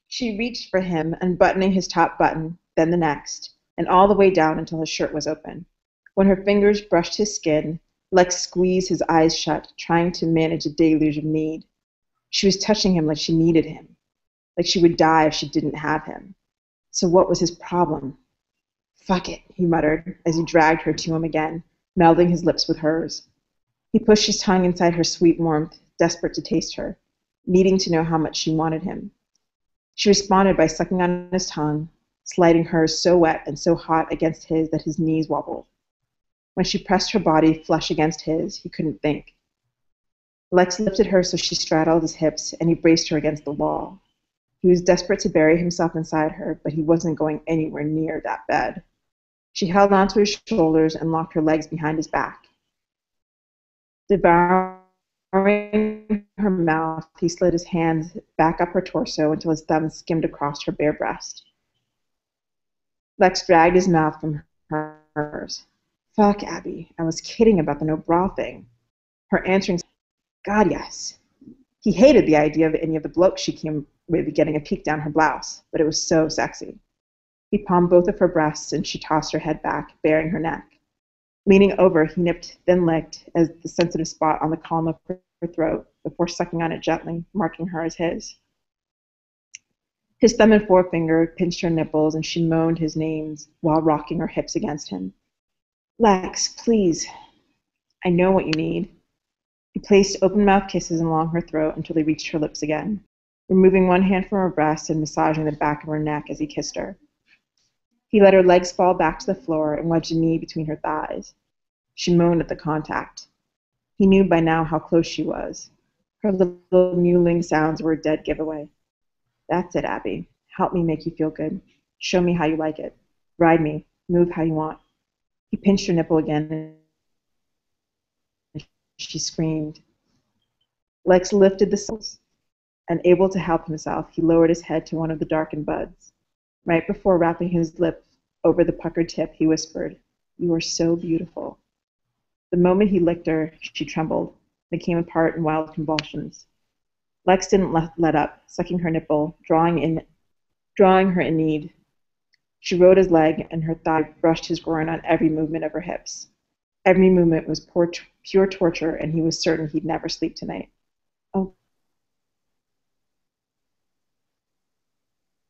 She reached for him, unbuttoning his top button, then the next, and all the way down until his shirt was open. When her fingers brushed his skin, Lex squeezed his eyes shut, trying to manage a deluge of need. She was touching him like she needed him, like she would die if she didn't have him. So what was his problem? Fuck it, he muttered as he dragged her to him again, melding his lips with hers. He pushed his tongue inside her sweet warmth, desperate to taste her, needing to know how much she wanted him. She responded by sucking on his tongue, sliding hers so wet and so hot against his that his knees wobbled. When she pressed her body flush against his, he couldn't think. Lex lifted her so she straddled his hips, and he braced her against the wall. He was desperate to bury himself inside her, but he wasn't going anywhere near that bed. She held onto his shoulders and locked her legs behind his back. Devouring her mouth, he slid his hands back up her torso until his thumbs skimmed across her bare breast. Lex dragged his mouth from hers. Fuck, Abby, I was kidding about the no bra thing. Her answering, God, yes. He hated the idea of any of the blokes she came with getting a peek down her blouse, but it was so sexy. He palmed both of her breasts, and she tossed her head back, baring her neck. Leaning over, he nipped, then licked, as the sensitive spot on the column of her throat, before sucking on it gently, marking her as his. His thumb and forefinger pinched her nipples, and she moaned his names while rocking her hips against him. Lex, please. I know what you need. He placed open-mouthed kisses along her throat until he reached her lips again, removing one hand from her breast and massaging the back of her neck as he kissed her. He let her legs fall back to the floor and wedged a knee between her thighs. She moaned at the contact. He knew by now how close she was. Her little mewling sounds were a dead giveaway. That's it, Abby. Help me make you feel good. Show me how you like it. Ride me. Move how you want. He pinched her nipple again, and she screamed. Lex lifted the sills, and able to help himself, he lowered his head to one of the darkened buds. Right before wrapping his lip over the puckered tip, he whispered, "You are so beautiful." The moment he licked her, she trembled, then came apart in wild convulsions. Lex didn't let up, sucking her nipple, drawing her in need. She rode his leg, and her thigh brushed his groin on every movement of her hips. Every movement was pure torture, and he was certain he'd never sleep tonight. Oh,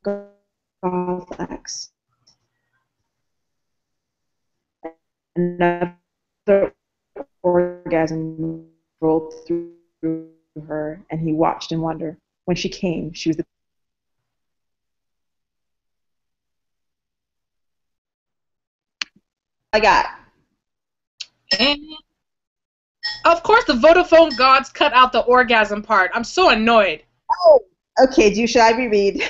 God, Lex. Another orgasm rolled through her, and he watched in wonder. When she came, she was the I got. And of course, the Vodafone gods cut out the orgasm part. I'm so annoyed. Oh, okay. Should I reread?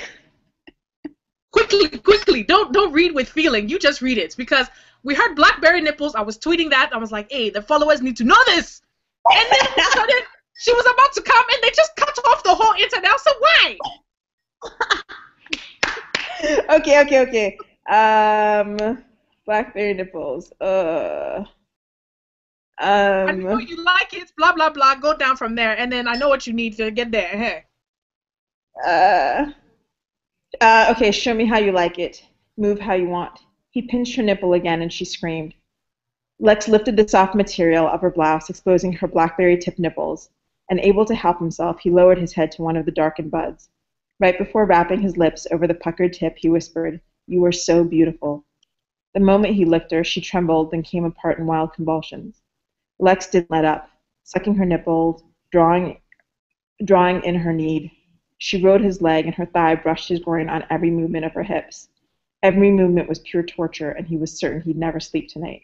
Quickly. Don't read with feeling. You just read it because we heard Blackberry nipples. I was tweeting that. I was like, hey, the followers need to know this. And then all of a sudden, she was about to come, and they just cut off the whole internet. So why? Okay. Blackberry nipples. I know you like it. Blah blah blah. Go down from there, and then I know what you need to get there. Hey. Okay, show me how you like it. Move how you want. He pinched her nipple again, and she screamed. Lex lifted the soft material of her blouse, exposing her blackberry-tipped nipples, and able to help himself, he lowered his head to one of the darkened buds. Right before wrapping his lips over the puckered tip, he whispered, "You are so beautiful." The moment he licked her, she trembled, then came apart in wild convulsions. Lex didn't let up, sucking her nipples, drawing in her need. She rode his leg, and her thigh brushed his groin on every movement of her hips. Every movement was pure torture, and he was certain he'd never sleep tonight.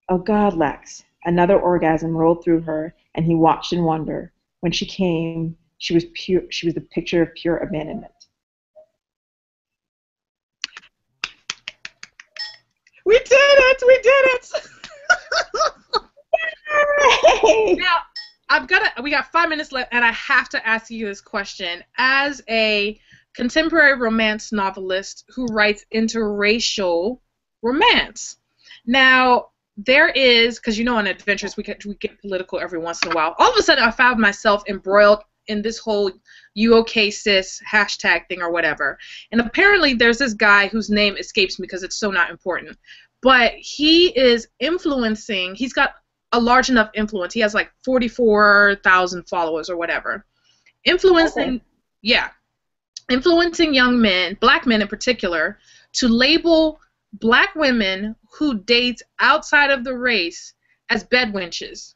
Oh, God, Lex. Another orgasm rolled through her, and he watched in wonder. When she came, she was the picture of pure abandonment. We did it! Now, we got 5 minutes left, and I have to ask you this question. As a contemporary romance novelist who writes interracial romance, now there is, because you know on Adventures we get political every once in a while. All of a sudden, I found myself embroiled in this whole "you okay sis" hashtag thing or whatever. And apparently, there's this guy whose name escapes me because it's so not important. But he is influencing. He's got a large enough influence. He has like 44,000 followers or whatever. Influencing young men, black men in particular, to label black women who date outside of the race as bedwenches.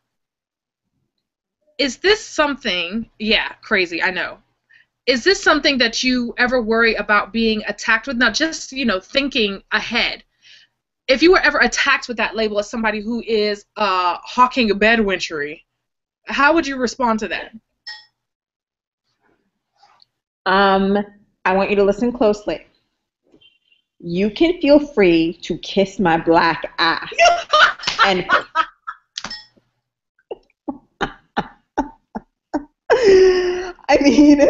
Is this something, crazy, I know. Is this something that you ever worry about being attacked with? Now, just, thinking ahead. If you were ever attacked with that label as somebody who is hawking bedwenchery, how would you respond to that? I want you to listen closely. You can feel free to kiss my black ass. And I mean,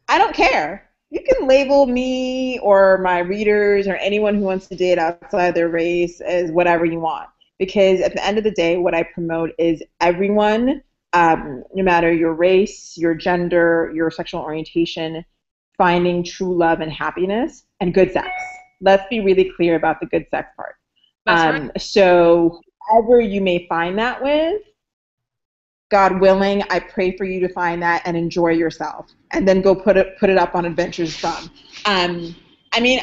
I don't care. You can label me or my readers or anyone who wants to date outside their race as whatever you want. Because at the end of the day, what I promote is everyone, no matter your race, your gender, your sexual orientation, finding true love and happiness and good sex. Let's be really clear about the good sex part. That's right. So whoever you may find that with, God willing, I pray for you to find that and enjoy yourself, and then go put it up on Adventures From. I mean,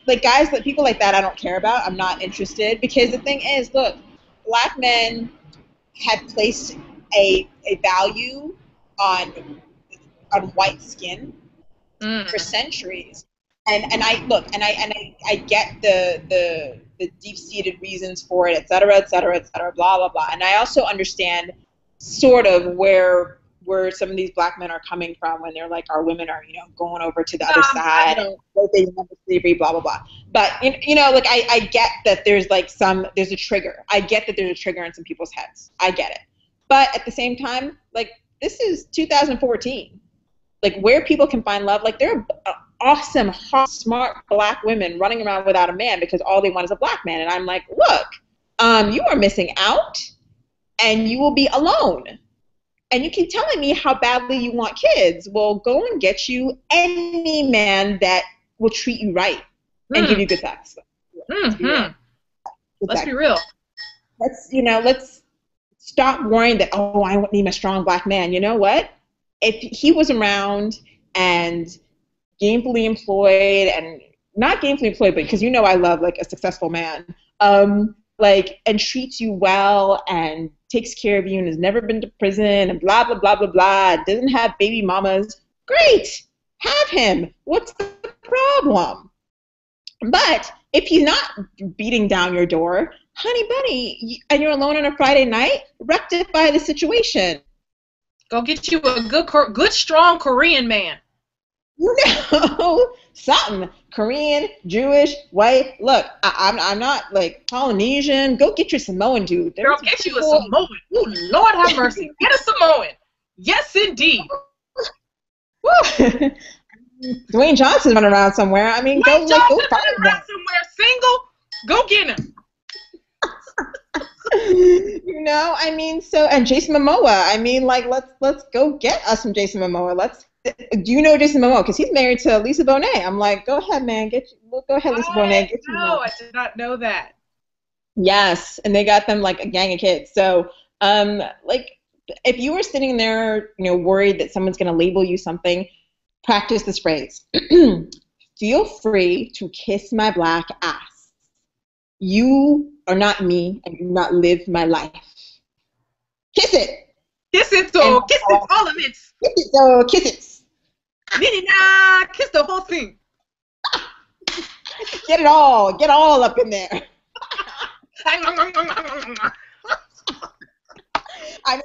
like guys, like people like that, I don't care about. I'm not interested, because the thing is, look, black men have placed a value on white skin for centuries. And I get the deep-seated reasons for it, et cetera, et cetera, et cetera, blah, blah, blah. And I also understand sort of where some of these black men are coming from when they're like, our women are, going over to the other side, they remember slavery, blah, blah, blah. But, like I get that there's a trigger. I get that there's a trigger in some people's heads. I get it. But at the same time, like, this is 2014. Like, where people can find love, like, there are awesome, hot, smart black women running around without a man because all they want is a black man. And I'm like, look, you are missing out, and you will be alone. And you keep telling me how badly you want kids. Well, go and get you any man that will treat you right and give you good sex. Let's be real. Let's be real. Let's stop worrying that, oh, I need a strong black man. You know what? If he was around and gainfully employed, and not gainfully employed, but because I love like a successful man, and treats you well and takes care of you and has never been to prison and blah, blah, blah, blah, blah, doesn't have baby mamas, great, have him. What's the problem? But if he's not beating down your door, honey bunny, and you're alone on a Friday night, rectify the situation. Go get you a good, strong Korean man. Something. Korean, Jewish, white. Look, I'm not like Polynesian. Go get your Samoan dude. Girl, get you a Samoan. Oh, Lord have mercy. Get a Samoan. Yes, indeed. Dwayne Johnson's running around somewhere. I mean, go find around somewhere single. Go get him. And Jason Momoa. I mean, like, let's go get us some Jason Momoa. Do you know Jason Momoa? Because he's married to Lisa Bonet. I'm like, go ahead, man. Go ahead, Lisa Bonet. No, I did not know that. Yes, and they got them like a gang of kids. So, like, if you were sitting there, worried that someone's going to label you something, practice this phrase. Feel free to kiss my black ass. You are not me, and do not live my life. Kiss it. Kiss it, so kiss it, all of it. Kiss it, so kiss it. Kiss the whole thing. Get it all up in there.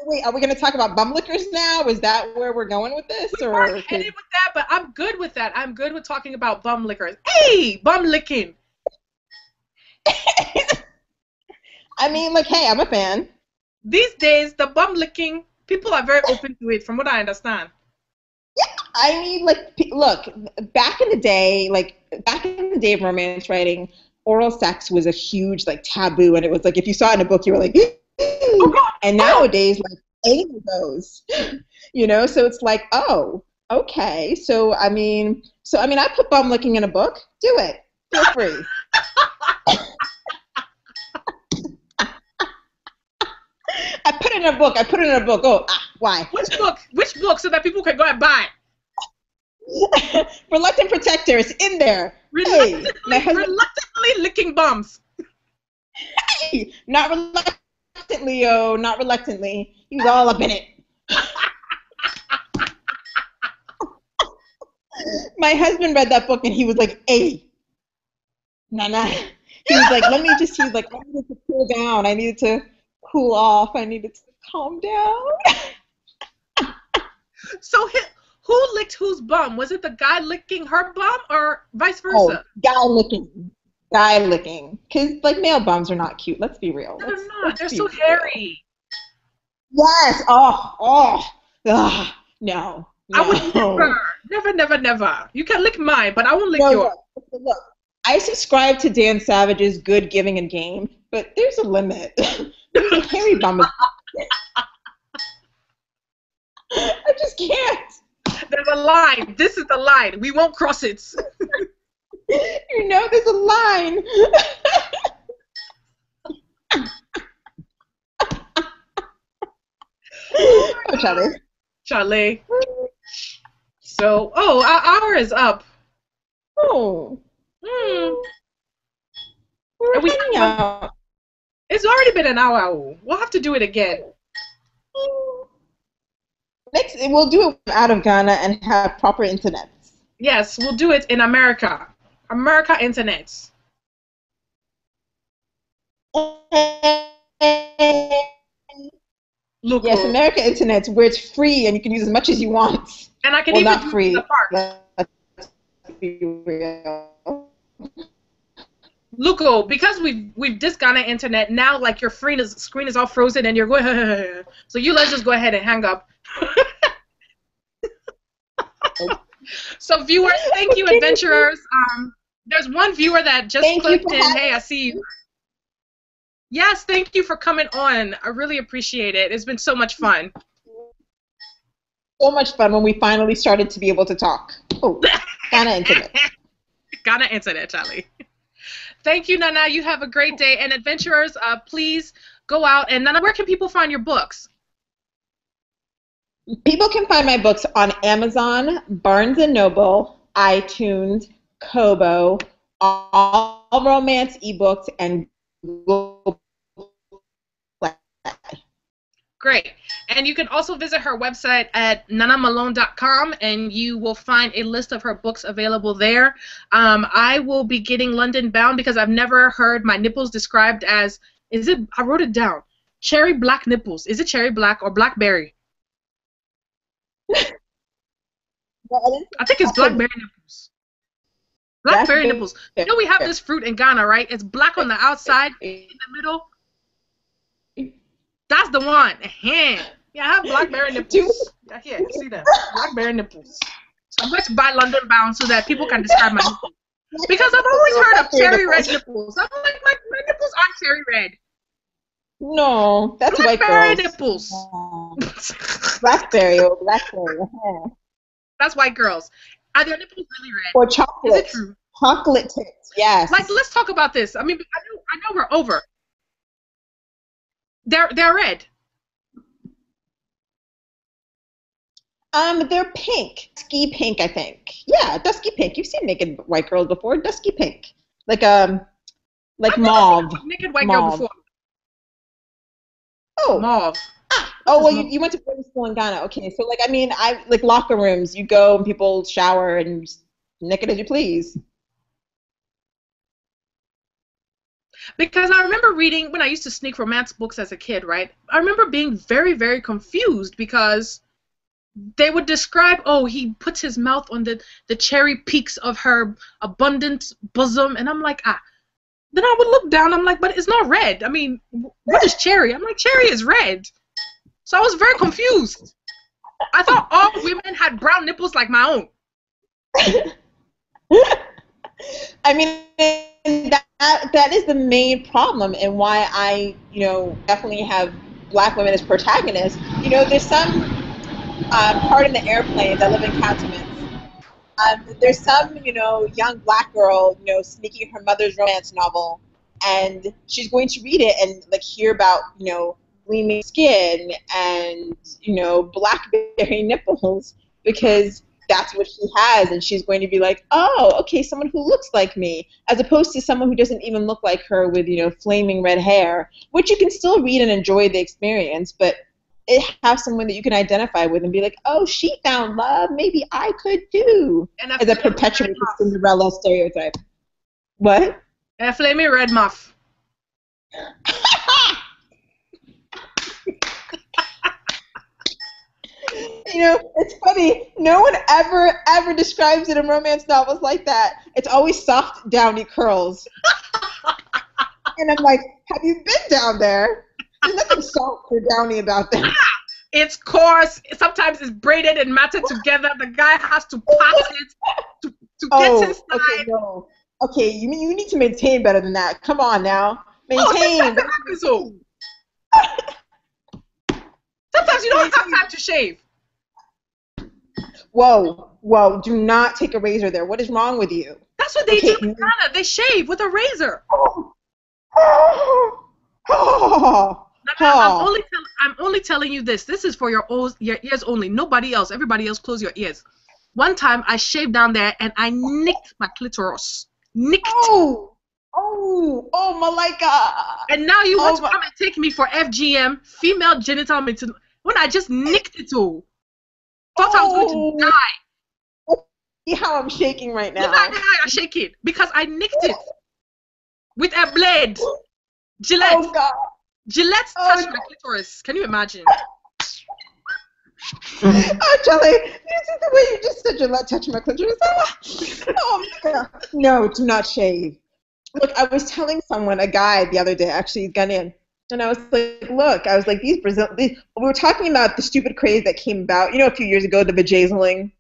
Wait, are we going to talk about bum lickers now? Is that where we're going with this? We weren't headed with that, but I'm good with that. I'm good with talking about bum lickers. Hey, bum licking. I mean, like, hey, I'm a fan. These days, the bum licking, people are very open to it, from what I understand. Yeah, I mean, like, look, back in the day of romance writing, oral sex was a huge, like, taboo, and it was like, if you saw it in a book, you were like, oh, and nowadays, like, anything goes, so it's like, oh, okay, so I mean, I put bum licking in a book, do it, feel free. I put it in a book. Oh, why? Which book so that people can go and buy it? Reluctant Protector, it's in there. Reluctantly licking bums. Hey, not reluctantly, not reluctantly. He was all up in it. My husband read that book and he was like, hey, Nana. He was like, I needed to cool down. I needed to cool off. I needed to calm down. So who licked whose bum? Was it the guy licking her bum or vice versa? Oh, guy licking. Because, like, male bums are not cute. Let's be real. They're not. They're so hairy. Yes. No. I would never. You can lick mine, but I won't lick yours. Look, I subscribe to Dan Savage's good, giving, and game, but there's a limit. There's a hairy bum. I just can't. There's a line. This is the line. We won't cross it. There's a line. Charlie. Charlie. So, oh, our hour is up. Oh. We're And we hanging out. It's already been an hour. We'll have to do it again. Next, we'll do it out of Ghana and have proper internet. Yes, we'll do it in America. America internet. Look, yes, America internet, where it's free and you can use as much as you want. And I can well, even not do free. it in the park. Let's be real. Look, because we've dissed Ghana internet, now like your screen is all frozen and you're going so let's just go ahead and hang up. So viewers, thank you, adventurers. There's one viewer that just clicked in. Hey, I see you. Yes, thank you for coming on. I really appreciate it. It's been so much fun. So much fun when we finally started to be able to talk. Oh, Ghana internet. Ghana internet, Charlie. Thank you, Nana. You have a great day. And adventurers, please go out. And Nana, where can people find your books? People can find my books on Amazon, Barnes & Noble, iTunes, Kobo, all romance ebooks, and Google Play. Great. And you can also visit her website at nanamalone.com, and you will find a list of her books available there. I will be getting London Bound because I've never heard my nipples described as, I wrote it down, cherry black nipples. Is it cherry black or blackberry? I think it's blackberry nipples. Blackberry nipples. You know we have this fruit in Ghana, right? It's black on the outside, in the middle. That's the one. Yeah, I have blackberry nipples. Here, see them. Blackberry nipples. So I'm going to buy London Bound so that people can describe my nipples. Because I've always heard of cherry red nipples. I'm like, my nipples aren't cherry red. No, that's white girls. Blackberry nipples. Blackberry. That's white girls. Are their nipples really red? Or chocolate. Is it true? Chocolate tips, yes. Like, let's talk about this. I mean, I know we're over. They're red. They're pink. Dusky pink, I think. Yeah, dusky pink. You've seen naked white girls before. Dusky pink. Like mauve. I've never seen a naked white girl before. Oh. Mauve. Oh, well, you went to boarding school in Ghana. Okay, so, I like locker rooms. You go and people shower and naked as you please. Because I remember reading, when I used to sneak romance books as a kid, right? I remember being very, very confused because they would describe, oh, he puts his mouth on the cherry peaks of her abundant bosom. And I'm like, Then I would look down, I'm like, but it's not red. I mean, what is cherry? I'm like, cherry is red. So I was very confused. I thought all women had brown nipples like my own. I mean, that is the main problem and why I, definitely have black women as protagonists. There's some part in the airplanes. I live in cantonments. There's some, young black girl, sneaking her mother's romance novel, and she's going to read it and hear about, gleaming skin and, blackberry nipples because that's what she has, and she's going to be like, oh, okay, someone who looks like me, as opposed to someone who doesn't even look like her with, flaming red hair, which you can still read and enjoy the experience, but have someone that you can identify with and be like, oh, she found love, maybe I could too, as a perpetuating Cinderella stereotype. What? And a flaming red muff. It's funny. No one ever describes it in romance novels like that. It's always soft, downy curls. And I'm like, have you been down there? There's nothing soft or downy about that. It's coarse. Sometimes it's braided and matted together. The guy has to pass it to get his side. Okay, no. Okay, you need to maintain better than that. Come on now. Maintain. Sometimes you don't have time to shave. Whoa, do not take a razor there. What is wrong with you? That's what they do in Ghana. They shave with a razor. Oh. I'm Oh, I'm only telling you this. This is for your ears only. Nobody else. Everybody else, close your ears. One time, I shaved down there and I nicked my clitoris. Nicked. oh, oh, Malika. And now you want Oh to my. come and take me for FGM, female genital mutilation, when I just nicked it all. Thought I was going to Oh, die. see how I'm shaking right Look at now. how I shake it because I nicked it with a blade. Gillette. Oh God. Gillette touched Oh, my clitoris. Can you imagine? oh, Charlie, this is the way you just said you're not touching my clitoris. Oh my God. No, do not shave. Look, I was telling someone, a guy the other day, actually, he's Ghanaian, and I was like, look, I was like, we were talking about the stupid craze that came about, a few years ago, the vajazzling.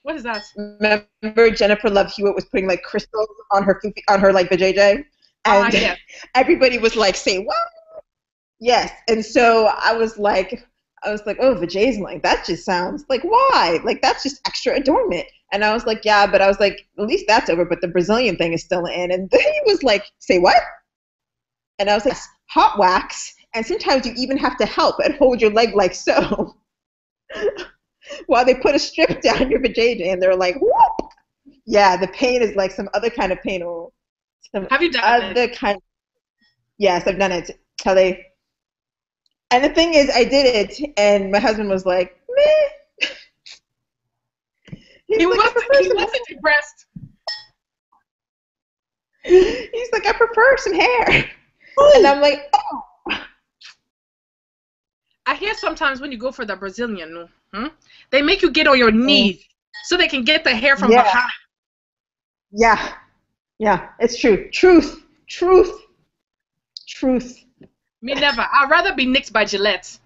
What is that? Remember Jennifer Love Hewitt was putting like crystals on her like vajayjay, and Yes. everybody was like, say what? Yes, and so I was like, oh, vajazzling, that just sounds like, why? Like, that's just extra adornment. And I was like, yeah, but I was like, at least that's over, but the Brazilian thing is still in. And then he was like, say what? And I was like, yes, hot wax, and sometimes you even have to help and hold your leg like so while they put a strip down your vajayjay, and they're like, whoop! Yeah, the pain is like some other kind of pain, or some Have you done other it? kind. Yes, I've done it, Kelly. And the thing is, I did it, and my husband was like, meh. He's like, I prefer He some wasn't impressed. hair. He's like, I prefer some hair. And I'm like, oh. I hear sometimes when you go for the Brazilian, they make you get on your knees so they can get the hair from Yeah, behind. yeah, yeah, it's true. Truth, truth, truth. Me never. I'd rather be nicked by Gillette.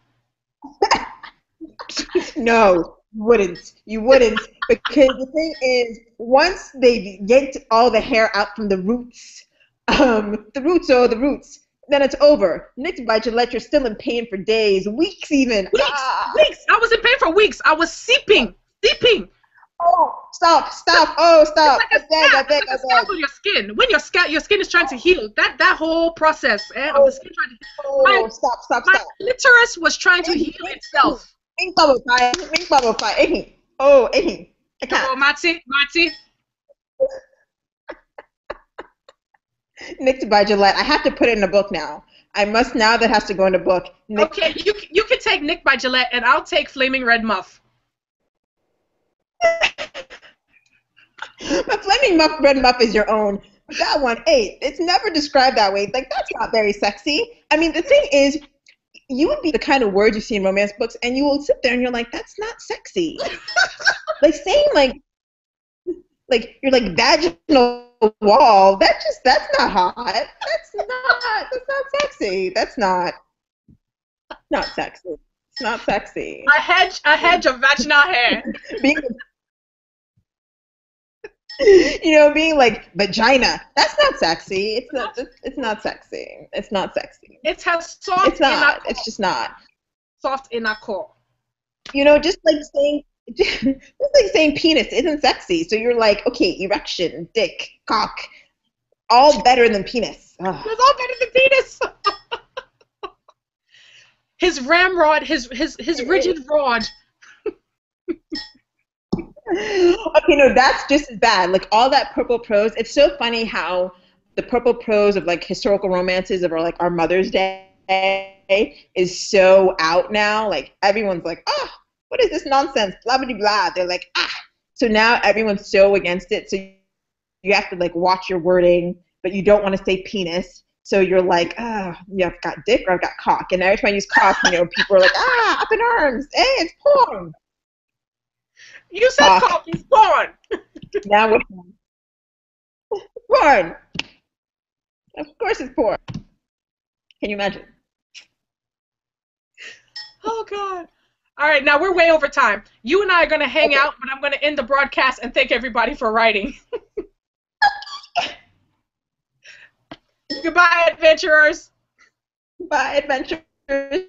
No, you wouldn't. You wouldn't. Because the thing is, once they yanked all the hair out from the roots, the roots, then it's over. Nicked by Gillette, you're still in pain for days, weeks even. Weeks, Ah! weeks. I was in pain for weeks. I was seeping. Oh, stop, stop, oh, It's stop. like a I beg, I scab. It's beg, like I a scab beg. on your skin. When your skin is trying to heal, that whole process of the Oh, skin trying to my oh, stop, stop, my stop. clitoris was trying to heal itself. Mink bubble pie, mink bubble pie. Oh, I can't. Oh, Mati. Nicked by Gillette. I have to put it in a book now. I must now. That has to go in a book. Nick. Okay, you can take Nick by Gillette, and I'll take Flaming Red Muff. My flaming red muff is your own. That one, hey, it's never described that way. Like, that's not very sexy. I mean, the thing is, you would be the kind of words you see in romance books, and you will sit there and you're like, that's not sexy. Like saying like you're like vaginal wall. That's not hot. That's not sexy. That's not sexy. It's not sexy. A hedge of vaginal hair. Being being like vagina. That's not sexy. It's not sexy. It's not sexy. It has soft It's inner not. core. It's just not. Soft inner core. Just like saying penis isn't sexy. So you're like, okay, erection, dick, cock, all better than penis. Ugh. It's all better than penis. His ramrod, his rigid rod. Okay, no, that's just as bad. Like all that purple prose. It's so funny how the purple prose of like historical romances of our Mother's Day is so out now. Like everyone's like, oh, what is this nonsense? Blah blah blah. They're like, ah. So now everyone's so against it. So you have to like watch your wording, but you don't want to say penis. So you're like, ah, I've got dick or I've got cock. And every time I use cock, people are like, ah, up in arms. Hey, it's porn. You said cock is porn. Now what? Porn. Of course it's porn. Can you imagine? Oh God. All right, now we're way over time. You and I are going to hang out, but I'm going to end the broadcast and thank everybody for writing. Goodbye, adventurers. Bye, adventurers.